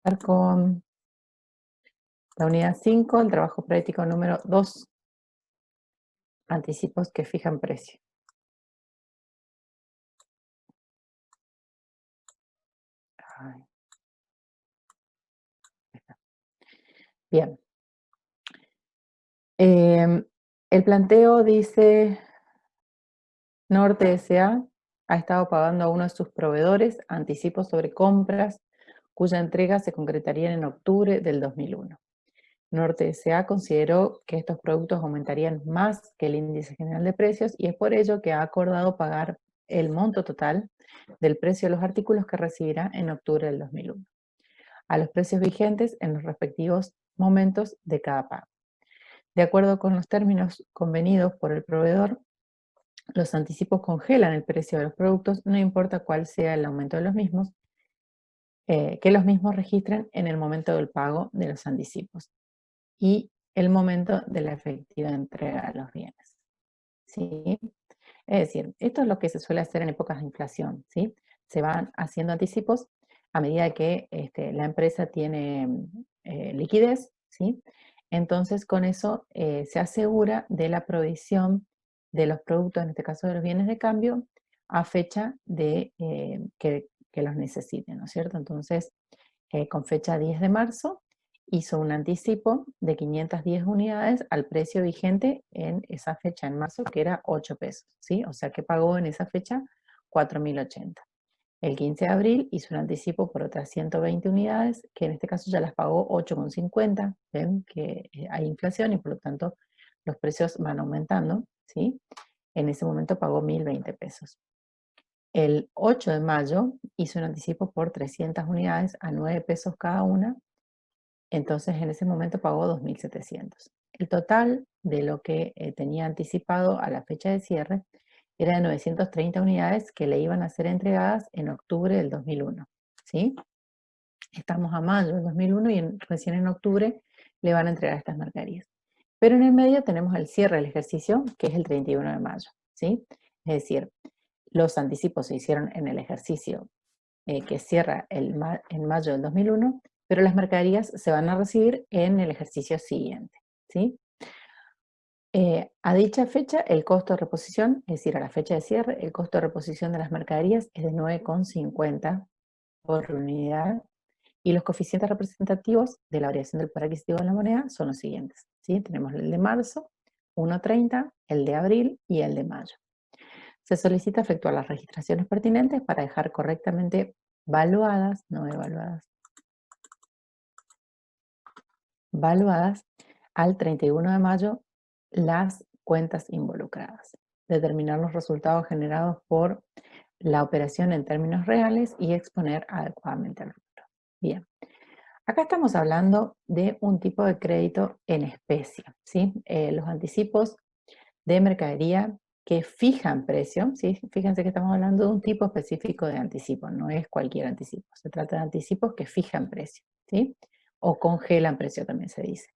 Con la unidad 5, el trabajo práctico número 2, anticipos que fijan precio. Ay, bien. El planteo dice, Norte S.A. ha estado pagando a uno de sus proveedores anticipos sobre compras cuya entrega se concretaría en octubre del 2001. Norte S.A. consideró que estos productos aumentarían más que el índice general de precios y es por ello que ha acordado pagar el monto total del precio de los artículos que recibirá en octubre del 2001, a los precios vigentes en los respectivos momentos de cada pago. De acuerdo con los términos convenidos por el proveedor, los anticipos congelan el precio de los productos, no importa cuál sea el aumento de los mismos, que los mismos registren en el momento del pago de los anticipos y el momento de la efectiva entrega de los bienes, ¿sí? Es decir, esto es lo que se suele hacer en épocas de inflación, ¿sí? Se van haciendo anticipos a medida que la empresa tiene liquidez, ¿sí? Entonces, con eso se asegura de la provisión de los productos, en este caso de los bienes de cambio, a fecha de que los necesiten, ¿no es cierto? Entonces, con fecha 10 de marzo, hizo un anticipo de 510 unidades al precio vigente en esa fecha, en marzo, que era 8 pesos, ¿sí? O sea que pagó en esa fecha 4.080. El 15 de abril hizo un anticipo por otras 120 unidades, que en este caso ya las pagó 8,50. Ven que hay inflación y por lo tanto los precios van aumentando, ¿sí? En ese momento pagó 1.020 pesos. El 8 de mayo hizo un anticipo por 300 unidades a 9 pesos cada una, entonces en ese momento pagó 2.700. El total de lo que tenía anticipado a la fecha de cierre era de 930 unidades que le iban a ser entregadas en octubre del 2001, ¿sí? Estamos a mayo del 2001 y recién en octubre le van a entregar estas mercaderías. Pero en el medio tenemos el cierre del ejercicio, que es el 31 de mayo, ¿sí? Es decir, los anticipos se hicieron en el ejercicio que cierra en mayo del 2001, pero las mercaderías se van a recibir en el ejercicio siguiente, ¿sí? A dicha fecha, el costo de reposición, es decir, a la fecha de cierre, el costo de reposición de las mercaderías es de 9,50 por unidad y los coeficientes representativos de la variación del poder adquisitivo de la moneda son los siguientes, ¿sí? Tenemos el de marzo, 1,30, el de abril y el de mayo. Se solicita efectuar las registraciones pertinentes para dejar correctamente valuadas, no evaluadas, valuadas al 31 de mayo las cuentas involucradas. Determinar los resultados generados por la operación en términos reales y exponer adecuadamente el rubro. Bien, acá estamos hablando de un tipo de crédito en especie, ¿sí? Los anticipos de mercadería que fijan precio, ¿sí? Fíjense que estamos hablando de un tipo específico de anticipo, no es cualquier anticipo, se trata de anticipos que fijan precio, ¿sí? O congelan precio también se dice.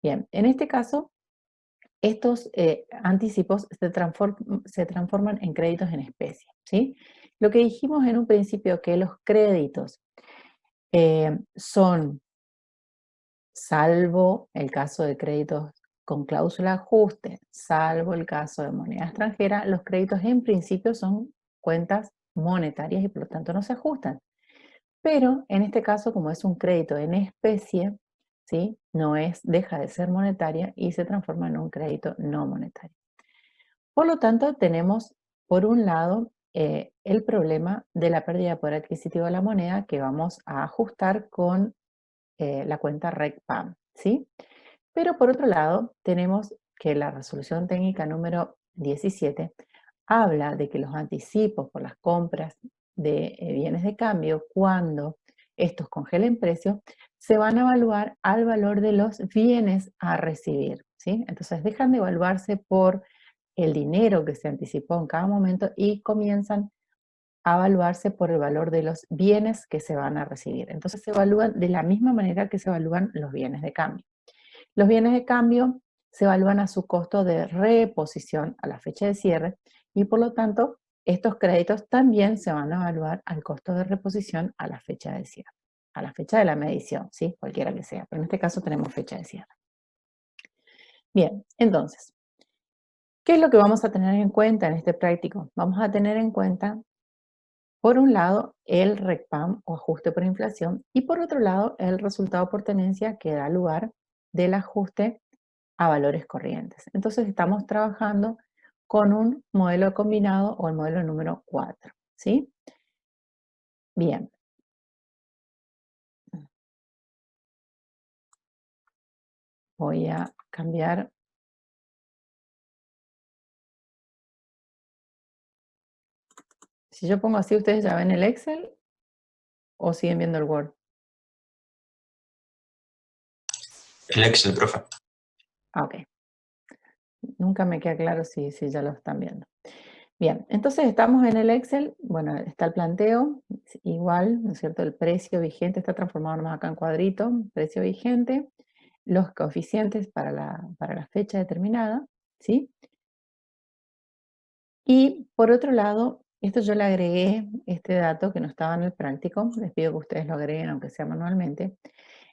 Bien, en este caso, estos anticipos se transforman en créditos en especie, ¿sí? Lo que dijimos en un principio que los créditos son, salvo el caso de créditos con cláusula de ajuste, salvo el caso de moneda extranjera, los créditos en principio son cuentas monetarias y por lo tanto no se ajustan. Pero en este caso, como es un crédito en especie, ¿sí? Deja de ser monetaria y se transforma en un crédito no monetario. Por lo tanto, tenemos, por un lado, el problema de la pérdida de poder adquisitivo de la moneda que vamos a ajustar con la cuenta RECPAM, ¿sí? Pero por otro lado, tenemos que la resolución técnica número 17 habla de que los anticipos por las compras de bienes de cambio, cuando estos congelen precios, se van a evaluar al valor de los bienes a recibir, ¿sí? Entonces dejan de evaluarse por el dinero que se anticipó en cada momento y comienzan a evaluarse por el valor de los bienes que se van a recibir. Entonces se evalúan de la misma manera que se evalúan los bienes de cambio. Los bienes de cambio se evalúan a su costo de reposición a la fecha de cierre y por lo tanto estos créditos también se van a evaluar al costo de reposición a la fecha de cierre. a la fecha de la medición, ¿sí? Cualquiera que sea, pero en este caso tenemos fecha de cierre. Bien, entonces, ¿qué es lo que vamos a tener en cuenta en este práctico? Vamos a tener en cuenta, por un lado, el RECPAM o ajuste por inflación, y por otro lado, el resultado por tenencia que da lugar del ajuste a valores corrientes. Entonces estamos trabajando con un modelo combinado o el modelo número 4, ¿sí? Bien. Voy a cambiar. Si yo pongo así, ¿ustedes ya ven el Excel o siguen viendo el Word? El Excel, profe. Ah, ok. Nunca me queda claro si ya lo están viendo. Bien, entonces estamos en el Excel. Bueno, está el planteo, igual, ¿no es cierto? El precio vigente está transformado nomás acá en cuadrito, precio vigente, los coeficientes para la fecha determinada, ¿sí? Y por otro lado, esto yo le agregué este dato que no estaba en el práctico, les pido que ustedes lo agreguen aunque sea manualmente,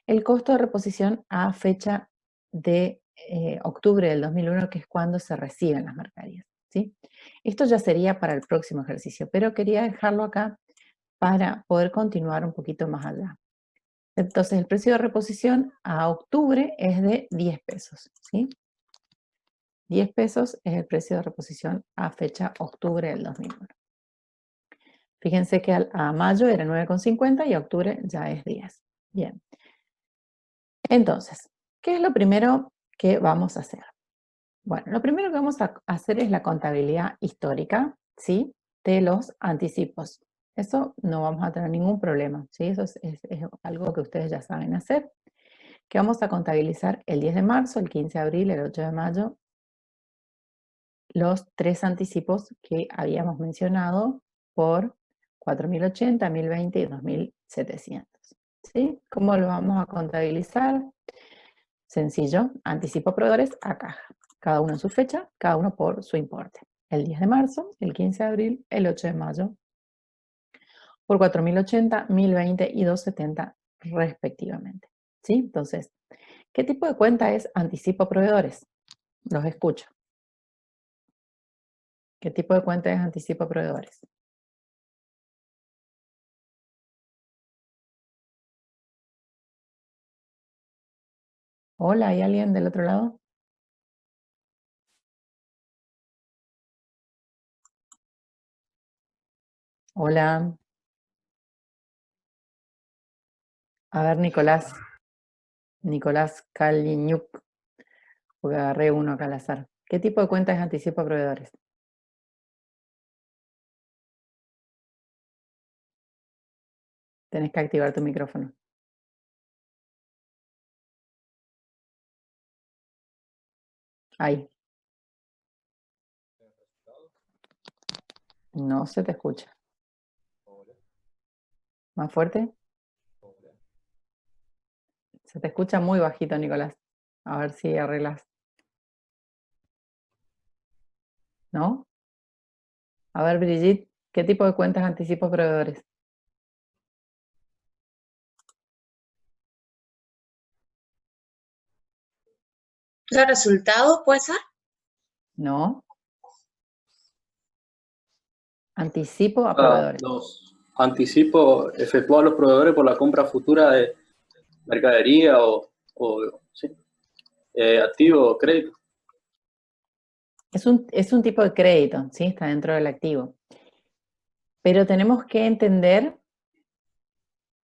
el costo de reposición a fecha de octubre del 2001, que es cuando se reciben las mercaderías, ¿sí? Esto ya sería para el próximo ejercicio, pero quería dejarlo acá para poder continuar un poquito más allá. Entonces, el precio de reposición a octubre es de 10 pesos, ¿sí? 10 pesos es el precio de reposición a fecha octubre del 2001. Fíjense que a mayo era 9,50 y a octubre ya es 10. Bien. Entonces, ¿qué es lo primero que vamos a hacer? Bueno, lo primero que vamos a hacer es la contabilidad histórica, ¿sí? De los anticipos. Eso no vamos a tener ningún problema, ¿sí? Eso es algo que ustedes ya saben hacer. Que vamos a contabilizar el 10 de marzo, el 15 de abril, el 8 de mayo, los 3 anticipos que habíamos mencionado por 4.080, 1.020 y 2.700. ¿Sí? ¿Cómo lo vamos a contabilizar? Sencillo, anticipo a proveedores a caja. Cada uno en su fecha, cada uno por su importe. El 10 de marzo, el 15 de abril, el 8 de mayo, por 4.080, 1.020 y 2.70 respectivamente. ¿Sí? Entonces, ¿qué tipo de cuenta es anticipo a proveedores? Los escucho. ¿Qué tipo de cuenta es anticipo a proveedores? Hola, ¿hay alguien del otro lado? Hola. A ver, Nicolás Kaliñuk, porque agarré uno acá al azar. ¿Qué tipo de cuenta es anticipo a proveedores? Tenés que activar tu micrófono. Ahí. No se te escucha. ¿Más fuerte? Se te escucha muy bajito, Nicolás. A ver si arreglas. ¿No? A ver, Brigitte, ¿qué tipo de cuentas anticipo a proveedores? ¿Los resultados puede ser? No. Anticipo a proveedores. Los anticipos efectuados a los proveedores por la compra futura de mercadería o ¿sí? Activo o crédito. Es un tipo de crédito, ¿sí? Está dentro del activo. Pero tenemos que entender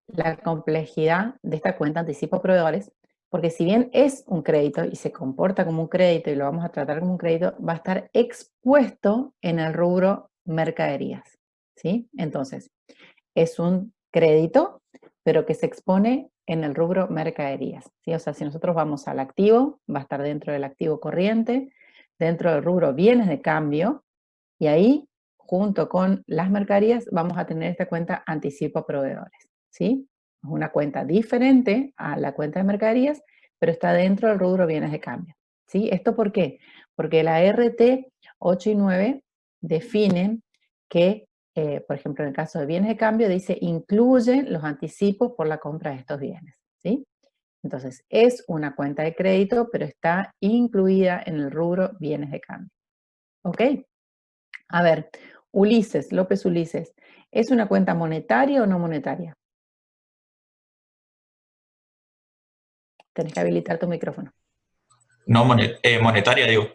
la complejidad de esta cuenta anticipo a proveedores, porque si bien es un crédito y se comporta como un crédito y lo vamos a tratar como un crédito, va a estar expuesto en el rubro mercaderías, ¿sí? Entonces, es un crédito, pero que se expone en el rubro mercaderías, ¿sí? O sea, si nosotros vamos al activo, va a estar dentro del activo corriente, dentro del rubro bienes de cambio, y ahí, junto con las mercaderías, vamos a tener esta cuenta anticipo a proveedores, ¿sí? Es una cuenta diferente a la cuenta de mercaderías, pero está dentro del rubro bienes de cambio, ¿sí? ¿Esto por qué? Porque la RT 8 y 9 definen que por ejemplo, en el caso de bienes de cambio, dice incluye los anticipos por la compra de estos bienes, ¿sí? Entonces, es una cuenta de crédito, pero está incluida en el rubro bienes de cambio. ¿Ok? A ver, Ulises, López Ulises, ¿es una cuenta monetaria o no monetaria? Tenés que habilitar tu micrófono. No monetaria, digo.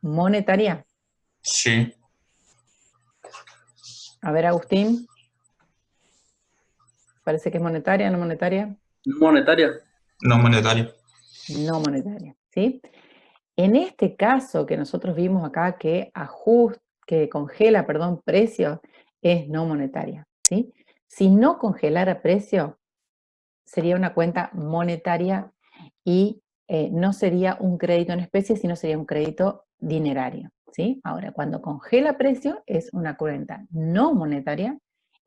¿Monetaria? Sí. A ver, Agustín. Parece que es monetaria, no monetaria. ¿No monetaria? No monetaria. No monetaria, ¿sí? En este caso que nosotros vimos acá que congela, perdón, precio, es no monetaria, ¿sí? Si no congelara precio, sería una cuenta monetaria y no sería un crédito en especie, sino sería un crédito dinerario, ¿sí? Ahora, cuando congela precio es una cuenta no monetaria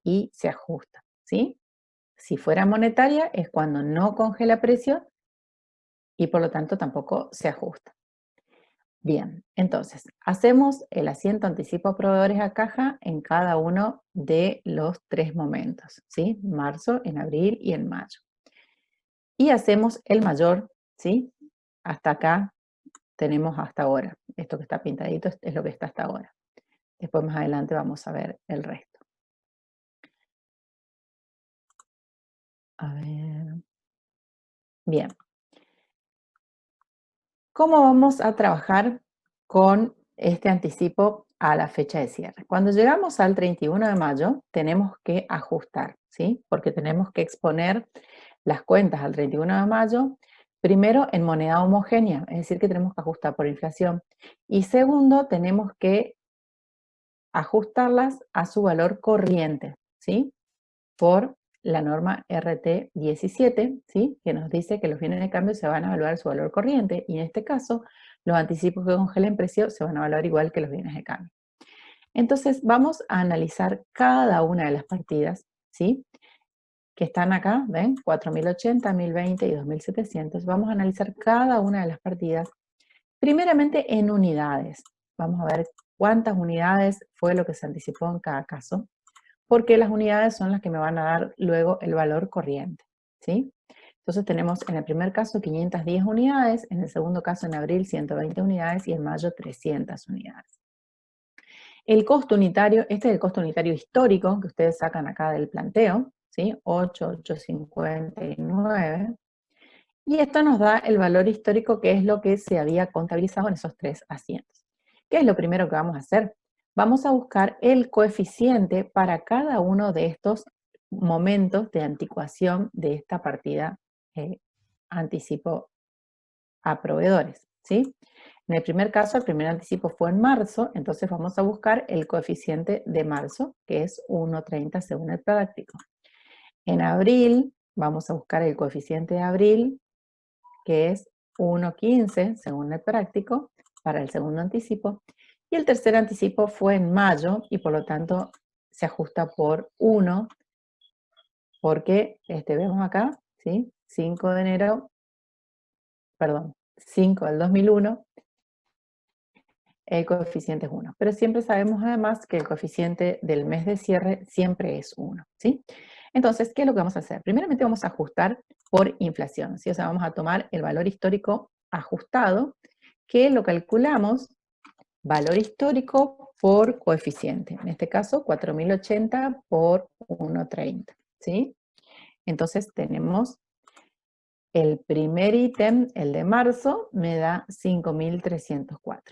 y se ajusta, ¿sí? Si fuera monetaria es cuando no congela precio y por lo tanto tampoco se ajusta. Bien, entonces, hacemos el asiento anticipo a proveedores a caja en cada uno de los 3 momentos, ¿sí? Marzo, en abril y en mayo. Y hacemos el mayor, ¿sí? Hasta acá tenemos hasta ahora. Esto que está pintadito es lo que está hasta ahora. Después más adelante vamos a ver el resto. A ver. Bien. ¿Cómo vamos a trabajar con este anticipo a la fecha de cierre? Cuando llegamos al 31 de mayo, tenemos que ajustar, ¿sí? Porque tenemos que exponer las cuentas al 31 de mayo, primero en moneda homogénea, es decir, que tenemos que ajustar por inflación. Y segundo, tenemos que ajustarlas a su valor corriente, ¿sí? Por la norma RT 17, ¿sí? Que nos dice que los bienes de cambio se van a evaluar su valor corriente y en este caso los anticipos que congelen precio se van a evaluar igual que los bienes de cambio. Entonces vamos a analizar cada una de las partidas, ¿sí? Que están acá, ¿ven? 4.080, 1.020 y 2.700. Vamos a analizar cada una de las partidas, primeramente en unidades. Vamos a ver cuántas unidades fue lo que se anticipó en cada caso, porque las unidades son las que me van a dar luego el valor corriente, ¿sí? Entonces tenemos en el primer caso 510 unidades, en el segundo caso en abril 120 unidades y en mayo 300 unidades. El costo unitario, este es el costo unitario histórico que ustedes sacan acá del planteo, ¿sí? 8,859. Y esto nos da el valor histórico que es lo que se había contabilizado en esos 3 asientos. ¿Qué es lo primero que vamos a hacer? Vamos a buscar el coeficiente para cada uno de estos momentos de anticuación de esta partida anticipo a proveedores, ¿sí? En el primer caso, el primer anticipo fue en marzo, entonces vamos a buscar el coeficiente de marzo, que es 1,30 según el práctico. En abril, vamos a buscar el coeficiente de abril, que es 1,15 según el práctico, para el segundo anticipo. Y el tercer anticipo fue en mayo, y por lo tanto se ajusta por 1, porque vemos acá, ¿sí? 5 de enero, perdón, 5 del 2001, el coeficiente es 1. Pero siempre sabemos además que el coeficiente del mes de cierre siempre es 1, ¿sí? Entonces, ¿qué es lo que vamos a hacer? Primeramente vamos a ajustar por inflación, ¿sí? O sea, vamos a tomar el valor histórico ajustado, que lo calculamos, valor histórico por coeficiente. En este caso, 4.080 por 1,30, ¿sí? Entonces tenemos el primer ítem, el de marzo, me da 5.304.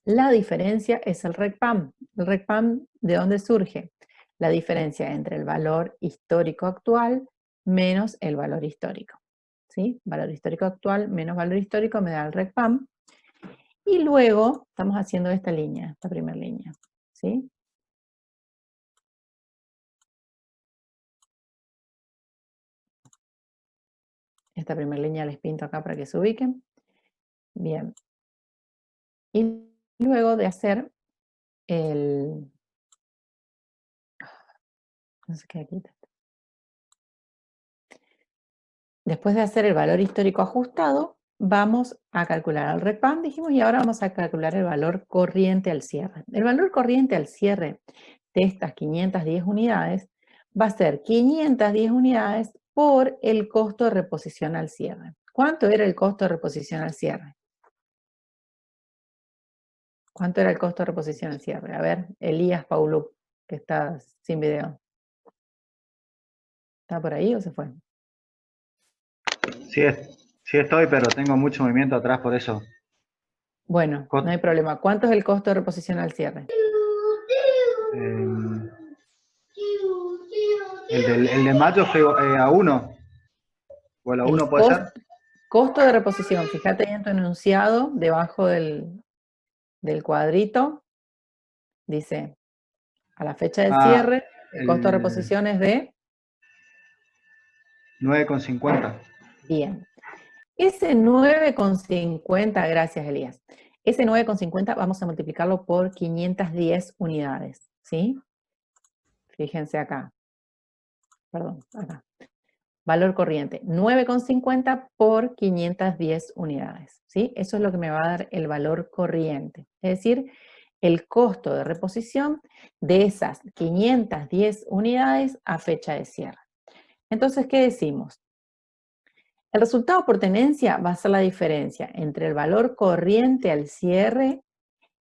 La diferencia es el RECPAM. ¿El RECPAM de dónde surge? La diferencia entre el valor histórico actual menos el valor histórico, ¿sí? Valor histórico actual menos valor histórico me da el RECPAM. Y luego estamos haciendo esta línea, esta primera línea, ¿sí? Esta primera línea les pinto acá para que se ubiquen. Bien. Y luego de hacer el... No sé qué aquí. Después de hacer el valor histórico ajustado, vamos a calcular el RECPAM, dijimos, y ahora vamos a calcular el valor corriente al cierre. El valor corriente al cierre de estas 510 unidades va a ser 510 unidades por el costo de reposición al cierre. ¿Cuánto era el costo de reposición al cierre? ¿Cuánto era el costo de reposición al cierre? A ver, Elías Pauluk, que está sin video. ¿Está por ahí o se fue? Sí estoy, pero tengo mucho movimiento atrás por eso. Bueno, no hay problema. ¿Cuánto es el costo de reposición al cierre? El de mayo fue a 1. ¿O a la 1 puede ser? Costo de reposición. Fíjate ahí en tu enunciado, debajo del cuadrito, dice, a la fecha de cierre, el costo de reposición es de 9,50. Bien. Ese 9,50, gracias Elías, ese 9,50 vamos a multiplicarlo por 510 unidades, ¿sí? Fíjense acá, perdón, acá. Valor corriente, 9,50 por 510 unidades, ¿sí? Eso es lo que me va a dar el valor corriente, es decir, el costo de reposición de esas 510 unidades a fecha de cierre. Entonces, ¿qué decimos? El resultado por tenencia va a ser la diferencia entre el valor corriente al cierre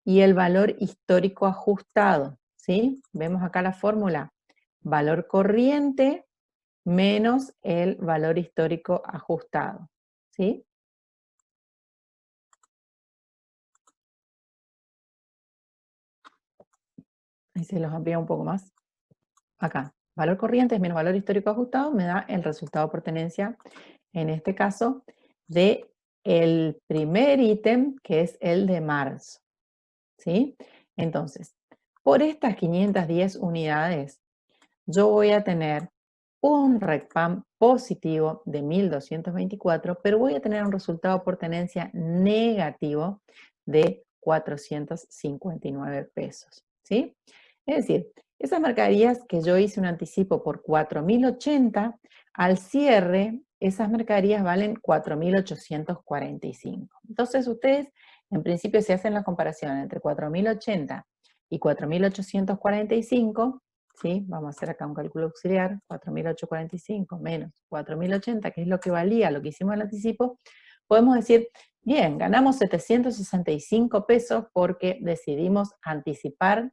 y el valor histórico ajustado, ¿sí? Vemos acá la fórmula, valor corriente menos el valor histórico ajustado, ¿sí? Ahí se los amplía un poco más. Acá, valor corriente menos valor histórico ajustado me da el resultado por tenencia, en este caso, de el primer ítem, que es el de marzo, ¿sí? Entonces, por estas 510 unidades, yo voy a tener un RECPAM positivo de 1.224, pero voy a tener un resultado por tenencia negativo de 459 pesos, ¿sí? Es decir, esas mercaderías que yo hice un anticipo por 4.080, al cierre, esas mercaderías valen 4.845. Entonces ustedes, en principio, si hacen la comparación entre 4.080 y 4.845, ¿sí? Vamos a hacer acá un cálculo auxiliar, 4.845 menos 4.080, que es lo que valía lo que hicimos el anticipo, podemos decir, bien, ganamos 765 pesos porque decidimos anticipar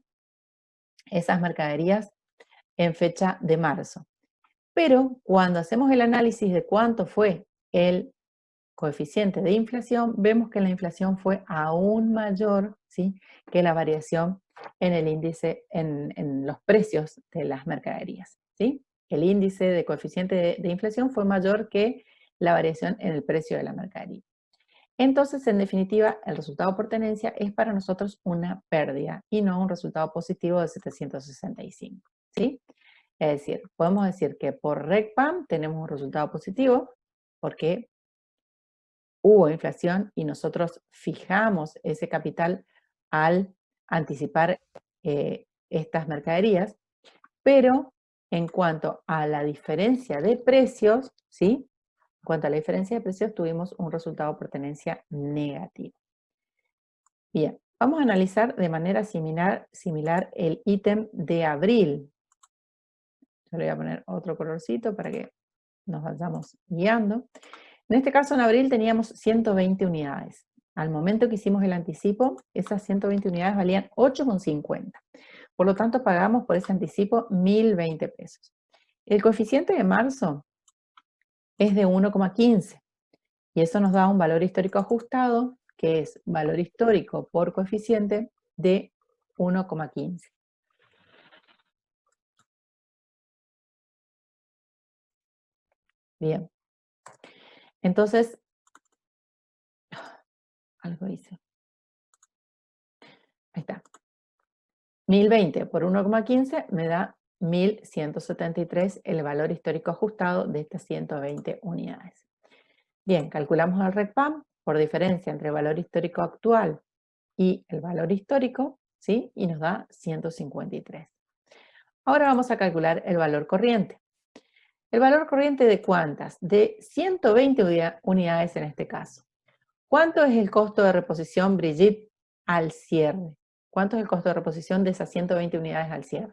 esas mercaderías en fecha de marzo. Pero cuando hacemos el análisis de cuánto fue el coeficiente de inflación, vemos que la inflación fue aún mayor, ¿sí?, que la variación en el índice, en los precios de las mercaderías, ¿sí? El índice de coeficiente de inflación fue mayor que la variación en el precio de la mercadería. Entonces, en definitiva, el resultado por tenencia es para nosotros una pérdida y no un resultado positivo de 765, ¿sí? Es decir, podemos decir que por RECPAM tenemos un resultado positivo porque hubo inflación y nosotros fijamos ese capital al anticipar estas mercaderías, pero en cuanto a la diferencia de precios, ¿sí? En cuanto a la diferencia de precios, tuvimos un resultado por tenencia negativo. Bien, vamos a analizar de manera similar el ítem de abril. Yo le voy a poner otro colorcito para que nos vayamos guiando. En este caso, en abril teníamos 120 unidades. Al momento que hicimos el anticipo, esas 120 unidades valían 8,50. Por lo tanto, pagamos por ese anticipo 1.020 pesos. El coeficiente de marzo es de 1,15 y eso nos da un valor histórico ajustado, que es valor histórico por coeficiente de 1,15. Bien. Entonces, algo hice. Ahí está. 1.020 por 1,15 me da 1.173 el valor histórico ajustado de estas 120 unidades. Bien, calculamos el RECPAM por diferencia entre el valor histórico actual y el valor histórico, ¿sí? Y nos da 153. Ahora vamos a calcular el valor corriente. ¿El valor corriente de cuántas? De 120 unidades en este caso. ¿Cuánto es el costo de reposición, Brigitte, al cierre? ¿Cuánto es el costo de reposición de esas 120 unidades al cierre?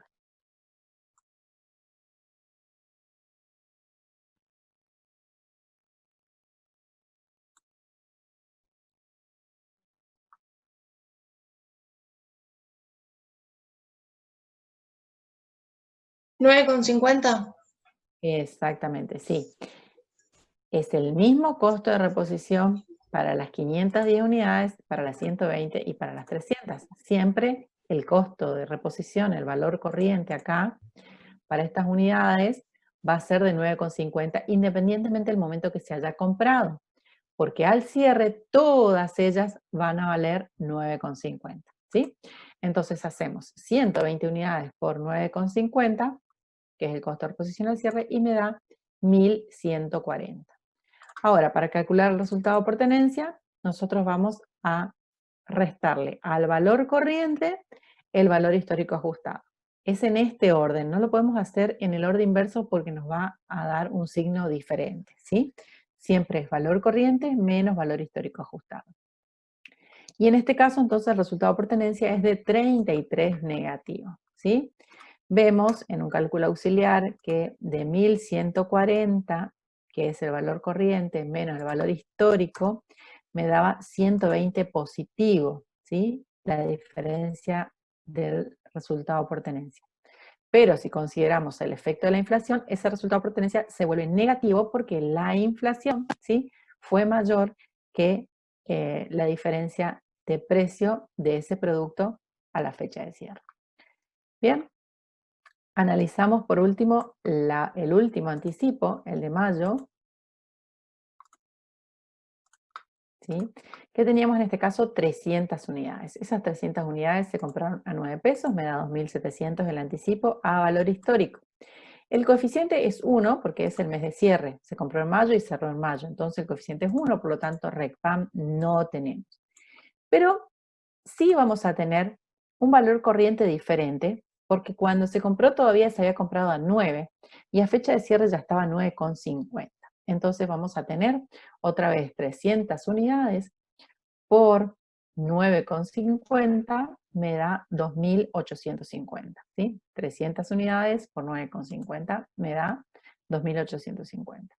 9,50. Exactamente, sí. Es el mismo costo de reposición para las 510 unidades, para las 120 y para las 300. Siempre el costo de reposición, el valor corriente acá, para estas unidades, va a ser de 9,50 independientemente del momento que se haya comprado, porque al cierre todas ellas van a valer 9,50, ¿sí? Entonces hacemos 120 unidades por 9,50, que es el costo de reposición al cierre, y me da 1.140. Ahora, para calcular el resultado por tenencia, nosotros vamos a restarle al valor corriente el valor histórico ajustado. Es en este orden, no lo podemos hacer en el orden inverso porque nos va a dar un signo diferente, ¿sí? Siempre es valor corriente menos valor histórico ajustado. Y en este caso, entonces, el resultado por tenencia es de 33 negativo, ¿sí? Vemos en un cálculo auxiliar que de 1.140, que es el valor corriente, menos el valor histórico, me daba 120 positivo, ¿sí? La diferencia del resultado por tenencia. Pero si consideramos el efecto de la inflación, ese resultado por tenencia se vuelve negativo porque la inflación, ¿sí?, fue mayor que la diferencia de precio de ese producto a la fecha de cierre. Bien, analizamos por último el último anticipo, el de mayo, ¿sí?, que teníamos en este caso 300 unidades. Esas 300 unidades se compraron a 9 pesos, me da 2.700 el anticipo a valor histórico. El coeficiente es 1 porque es el mes de cierre. Se compró en mayo y cerró en mayo. Entonces el coeficiente es 1, por lo tanto RECPAM no tenemos. Pero sí vamos a tener un valor corriente diferente porque cuando se compró todavía se había comprado a 9 y a fecha de cierre ya estaba a 9,50. Entonces vamos a tener otra vez 300 unidades por 9,50 me da 2.850, ¿sí? 300 unidades por 9,50 me da 2.850.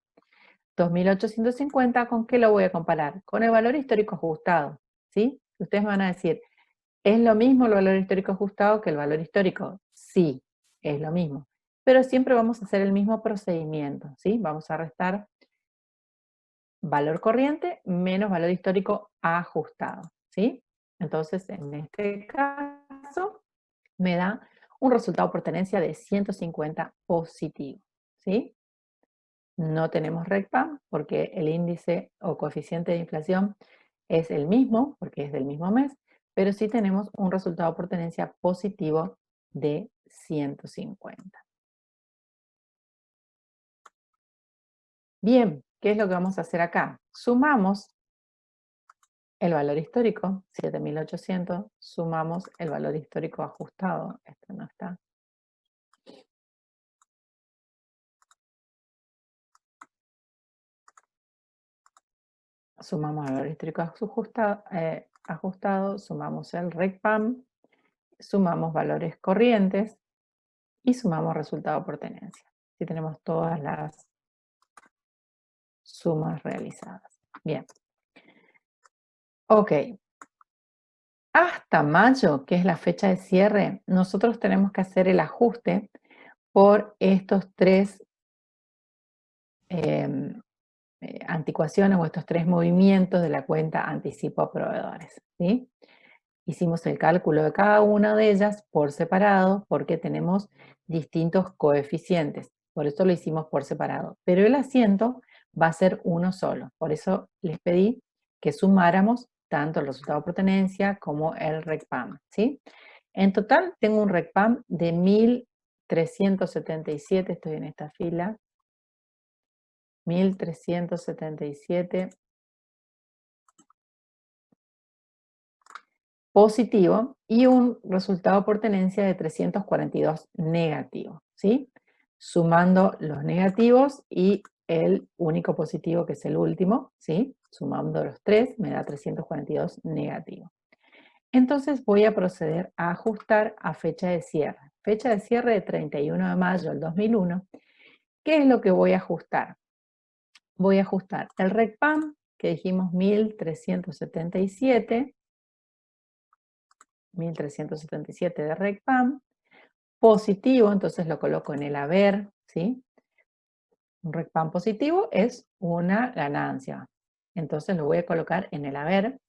2.850, ¿con qué lo voy a comparar? Con el valor histórico ajustado, ¿sí? Ustedes me van a decir, ¿es lo mismo el valor histórico ajustado que el valor histórico? Sí, es lo mismo. Pero siempre vamos a hacer el mismo procedimiento, ¿sí? Vamos a restar valor corriente menos valor histórico ajustado, ¿sí? Entonces, en este caso, me da un resultado por tenencia de 150 positivo, ¿sí? No tenemos RECPAM porque el índice o coeficiente de inflación es el mismo, porque es del mismo mes, pero sí tenemos un resultado por tenencia positivo de 150. Bien, ¿qué es lo que vamos a hacer acá? Sumamos el valor histórico, 7.800, sumamos el valor histórico ajustado, esto no está. Sumamos el valor histórico ajustado, sumamos el RECPAM, sumamos valores corrientes y sumamos resultado por tenencia. Aquí tenemos todas las sumas realizadas. Bien. Ok. Hasta mayo, que es la fecha de cierre, nosotros tenemos que hacer el ajuste por estos tres anticuaciones o estos tres movimientos de la cuenta anticipo a proveedores, ¿sí? Hicimos el cálculo de cada una de ellas por separado porque tenemos distintos coeficientes. Por eso lo hicimos por separado. Pero el asiento va a ser uno solo. Por eso les pedí que sumáramos tanto el resultado por tenencia como el RECPAM, ¿sí? En total tengo un RECPAM de 1.377, estoy en esta fila, 1.377 positivo y un resultado por tenencia de 342 negativo, ¿sí? Sumando los negativos y el único positivo que es el último, ¿sí? Sumando los tres me da 342 negativo. Entonces voy a proceder a ajustar a fecha de cierre. Fecha de cierre de 31 de mayo del 2001. ¿Qué es lo que voy a ajustar? Voy a ajustar el RECPAM, que dijimos 1.377 de RECPAM, positivo, entonces lo coloco en el haber, ¿sí? Un RECPAM positivo es una ganancia. Entonces lo voy a colocar en el haber.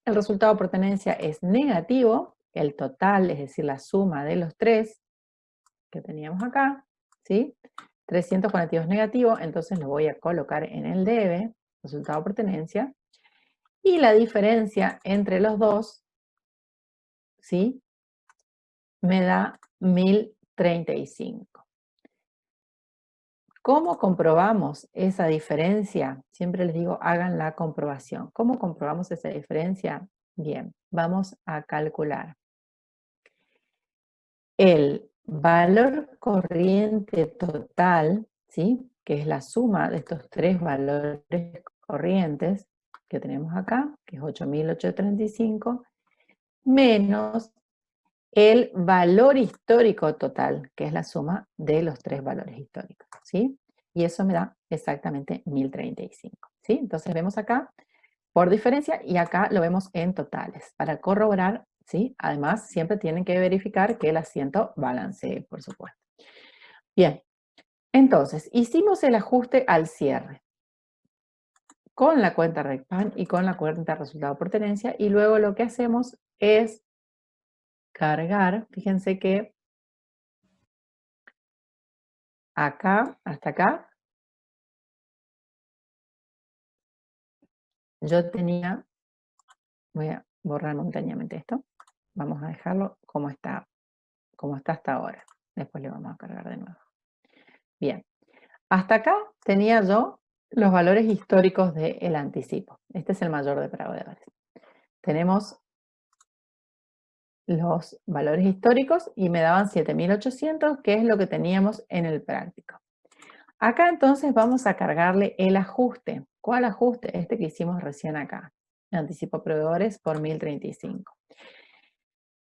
El resultado por tenencia es negativo, el total, es decir, la suma de los tres que teníamos acá, ¿sí? 342 negativo, entonces lo voy a colocar en el debe, resultado por tenencia, y la diferencia entre los dos, ¿sí? Me da 1035. ¿Cómo comprobamos esa diferencia? Siempre les digo, hagan la comprobación. ¿Cómo comprobamos esa diferencia? Bien, vamos a calcular el valor corriente total, ¿sí? Que es la suma de estos tres valores corrientes que tenemos acá, que es 8.835, menos el valor histórico total, que es la suma de los tres valores históricos, ¿sí? Y eso me da exactamente 1035, ¿sí? Entonces vemos acá por diferencia y acá lo vemos en totales. Para corroborar, ¿sí? Además, siempre tienen que verificar que el asiento balancee, por supuesto. Bien, entonces, hicimos el ajuste al cierre con la cuenta RECPAM y con la cuenta resultado por tenencia, y luego lo que hacemos es cargar, fíjense que acá, hasta acá, yo tenía, voy a borrar momentáneamente esto, vamos a dejarlo como está hasta ahora, después le vamos a cargar de nuevo. Bien, hasta acá tenía yo los valores históricos del anticipo. Este es el mayor de proveedores. Tenemos los valores históricos y me daban 7.800, que es lo que teníamos en el práctico. Acá entonces vamos a cargarle el ajuste. ¿Cuál ajuste? Este que hicimos recién acá. Anticipo proveedores por 1035.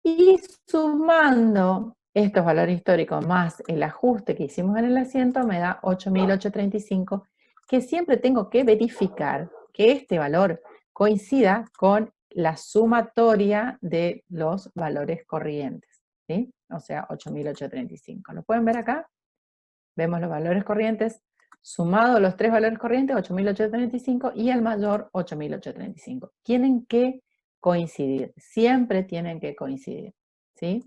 Y sumando estos valores históricos más el ajuste que hicimos en el asiento me da 8.835, que siempre tengo que verificar que este valor coincida con la sumatoria de los valores corrientes, ¿sí? O sea, 8.835. ¿Lo pueden ver acá? Vemos los valores corrientes, sumado los tres valores corrientes, 8.835, y el mayor, 8.835. Tienen que coincidir, siempre tienen que coincidir, ¿sí?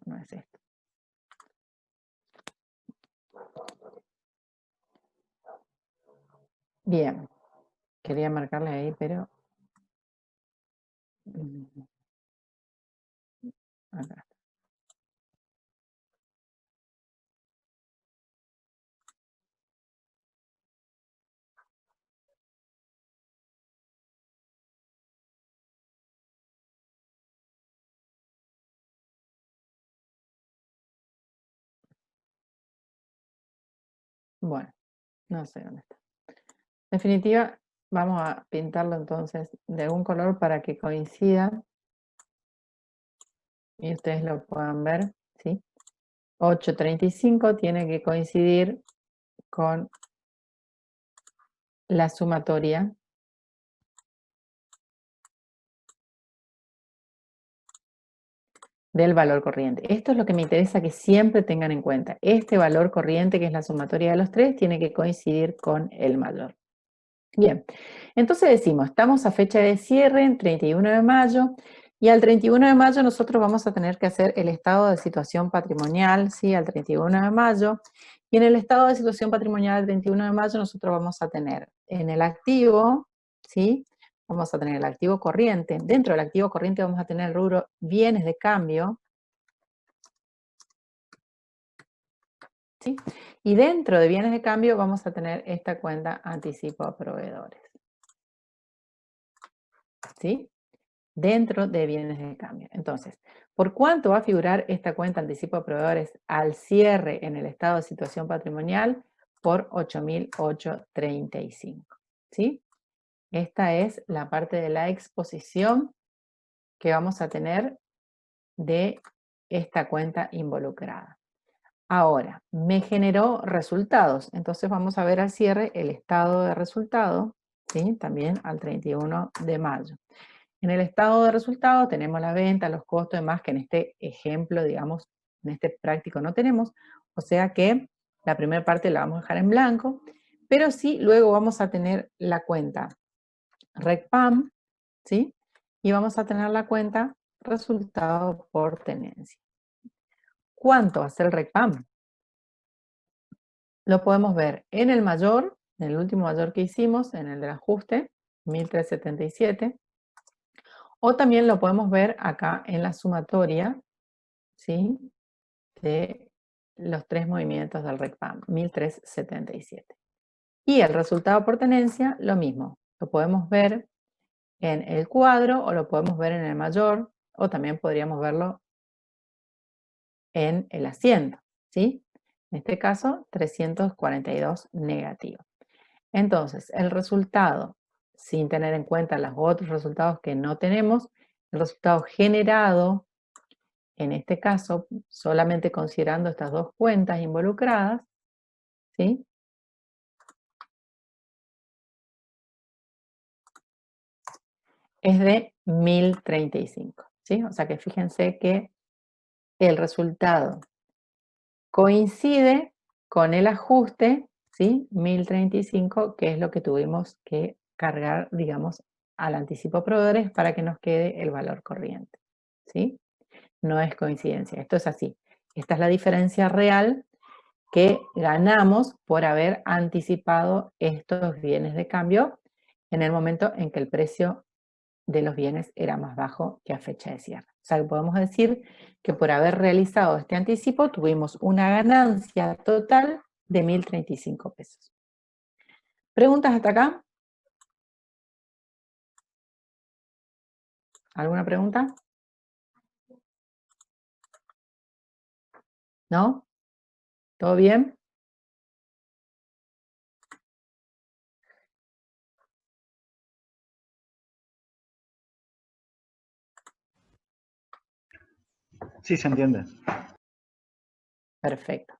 No es esto. Bien, quería marcarle ahí, pero... acá. Bueno, no sé dónde está. En definitiva, vamos a pintarlo entonces de algún color para que coincida y ustedes lo puedan ver, ¿sí? 835 tiene que coincidir con la sumatoria del valor corriente. Esto es lo que me interesa que siempre tengan en cuenta. Este valor corriente, que es la sumatoria de los tres, tiene que coincidir con el mayor. Bien, entonces decimos, estamos a fecha de cierre, en 31 de mayo, y al 31 de mayo nosotros vamos a tener que hacer el estado de situación patrimonial, ¿sí? Al 31 de mayo, y en el estado de situación patrimonial al 31 de mayo nosotros vamos a tener en el activo, ¿sí? Vamos a tener el activo corriente. Dentro del activo corriente vamos a tener el rubro bienes de cambio, ¿sí? Y dentro de bienes de cambio vamos a tener esta cuenta anticipo a proveedores, ¿sí? Dentro de bienes de cambio. Entonces, ¿por cuánto va a figurar esta cuenta anticipo a proveedores al cierre en el estado de situación patrimonial? Por 8.835, ¿sí? Esta es la parte de la exposición que vamos a tener de esta cuenta involucrada. Ahora, me generó resultados. Entonces vamos a ver al cierre el estado de resultado, ¿sí? También al 31 de mayo. En el estado de resultados tenemos la venta, los costos y demás, que en este ejemplo, digamos, en este práctico no tenemos, o sea que la primera parte la vamos a dejar en blanco, pero sí luego vamos a tener la cuenta RECPAM, ¿sí? Y vamos a tener la cuenta resultado por tenencia. ¿Cuánto va a ser el RECPAM? Lo podemos ver en el mayor, en el último mayor que hicimos, en el del ajuste, 1377, o también lo podemos ver acá en la sumatoria, ¿sí? De los tres movimientos del RECPAM, 1377. Y el resultado por tenencia, lo mismo. Lo podemos ver en el cuadro o lo podemos ver en el mayor, o también podríamos verlo en el asiento, ¿sí? En este caso, 342 negativo. Entonces, el resultado, sin tener en cuenta los otros resultados que no tenemos, el resultado generado, en este caso, solamente considerando estas dos cuentas involucradas, ¿sí? Es de 1035, ¿sí? O sea que fíjense que el resultado coincide con el ajuste, ¿sí? 1035, que es lo que tuvimos que cargar, digamos, al anticipo a proveedores para que nos quede el valor corriente, ¿sí? No es coincidencia, esto es así. Esta es la diferencia real que ganamos por haber anticipado estos bienes de cambio en el momento en que el precio de los bienes era más bajo que a fecha de cierre. O sea, que podemos decir que por haber realizado este anticipo tuvimos una ganancia total de 1035 pesos. ¿Preguntas hasta acá? ¿Alguna pregunta? ¿No? ¿Todo bien? Sí, se entiende. Perfecto.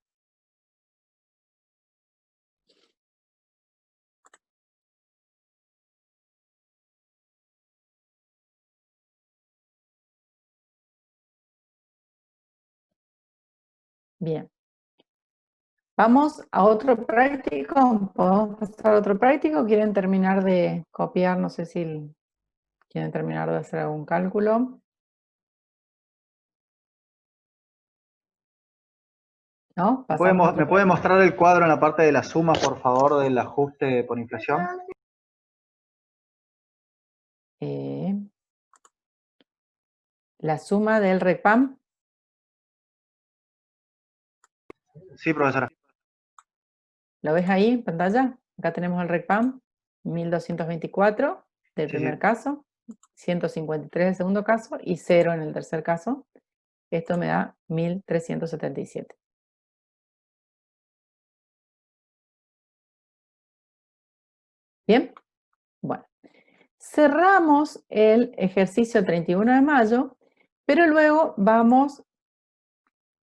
Bien. Vamos a otro práctico. ¿Podemos pasar a otro práctico? ¿Quieren terminar de copiar? No sé si quieren terminar de hacer algún cálculo. ¿No? ¿Pasamos a ¿Me otro puede práctico? mostrar el cuadro en la parte de la suma, por favor, del ajuste por inflación? La suma del RECPAM. Sí, profesora. ¿Lo ves ahí en pantalla? Acá tenemos el RECPAM, 1224 del Sí, primer sí. caso, 153 del segundo caso y 0 en el tercer caso. Esto me da 1377. ¿Bien? Bueno. Cerramos el ejercicio 31 de mayo, pero luego vamos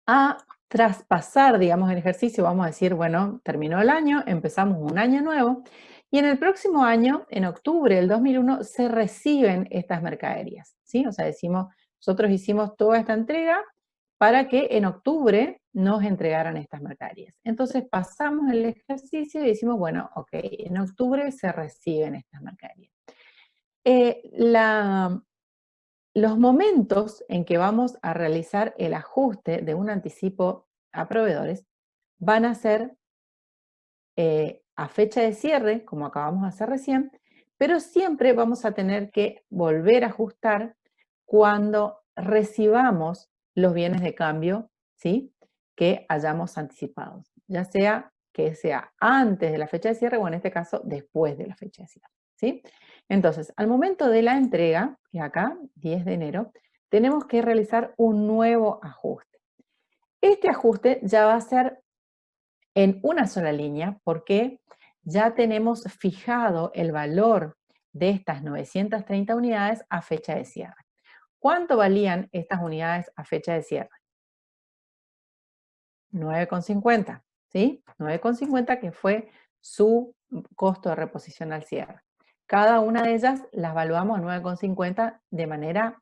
a traspasar, digamos, el ejercicio. Vamos a decir, bueno, terminó el año, empezamos un año nuevo, y en el próximo año, en octubre del 2001, se reciben estas mercaderías, ¿sí? O sea, decimos, nosotros hicimos toda esta entrega para que en octubre nos entregaran estas mercaderías. Entonces pasamos el ejercicio y decimos, bueno, ok, en octubre se reciben estas mercaderías. Los momentos en que vamos a realizar el ajuste de un anticipo a proveedores van a ser a fecha de cierre, como acabamos de hacer recién, pero siempre vamos a tener que volver a ajustar cuando recibamos los bienes de cambio, ¿sí? Que hayamos anticipado, ya sea que sea antes de la fecha de cierre o en este caso después de la fecha de cierre, ¿sí? Entonces, al momento de la entrega, que acá, 10 de enero, tenemos que realizar un nuevo ajuste. Este ajuste ya va a ser en una sola línea porque ya tenemos fijado el valor de estas 930 unidades a fecha de cierre. ¿Cuánto valían estas unidades a fecha de cierre? 9,50, ¿sí? 9,50 que fue su costo de reposición al cierre. cada una de ellas las valuamos a 9,50 de manera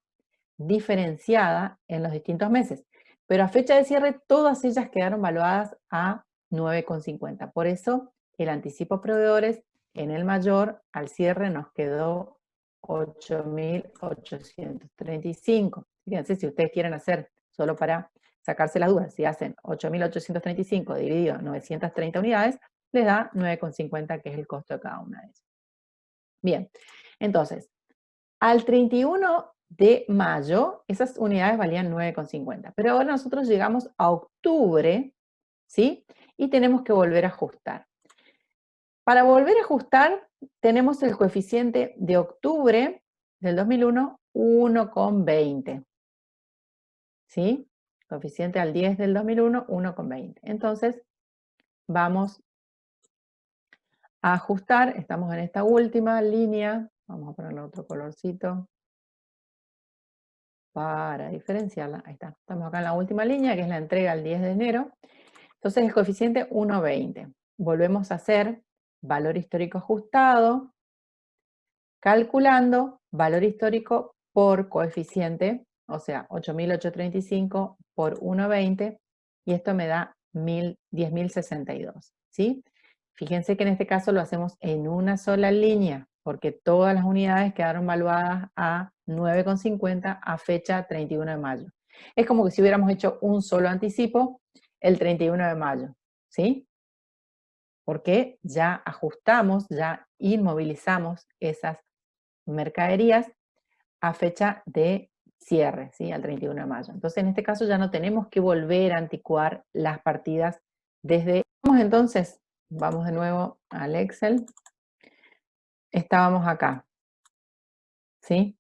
diferenciada en los distintos meses. Pero a fecha de cierre, todas ellas quedaron valuadas a 9,50. Por eso, el anticipo proveedores en el mayor, al cierre, nos quedó 8.835. Fíjense, si ustedes quieren hacer, solo para sacarse las dudas, si hacen 8.835 dividido 930 unidades, les da 9,50, que es el costo de cada una de ellas. Bien, entonces, al 31 de mayo, esas unidades valían 9,50. Pero ahora nosotros llegamos a octubre, ¿sí? Y tenemos que volver a ajustar. Para volver a ajustar, tenemos el coeficiente de octubre del 2001, 1,20. ¿Sí? Coeficiente al 10 del 2001, 1,20. Entonces, vamos a ajustar. Estamos en esta última línea. Vamos a ponerle otro colorcito para diferenciarla. Ahí está. Estamos acá en la última línea, que es la entrega el 10 de enero. Entonces, el coeficiente 1,20. Volvemos a hacer valor histórico ajustado, calculando valor histórico por coeficiente, o sea, 8.835 por 1,20, y esto me da 10.062, ¿sí? Fíjense que en este caso lo hacemos en una sola línea, porque todas las unidades quedaron valuadas a 9,50 a fecha 31 de mayo. Es como que si hubiéramos hecho un solo anticipo el 31 de mayo, ¿sí? Porque ya ajustamos, ya inmovilizamos esas mercaderías a fecha de cierre, ¿sí? Al 31 de mayo. Entonces, en este caso ya no tenemos que volver a anticuar las partidas desde... Entonces, vamos de nuevo al Excel. Estábamos acá, ¿sí?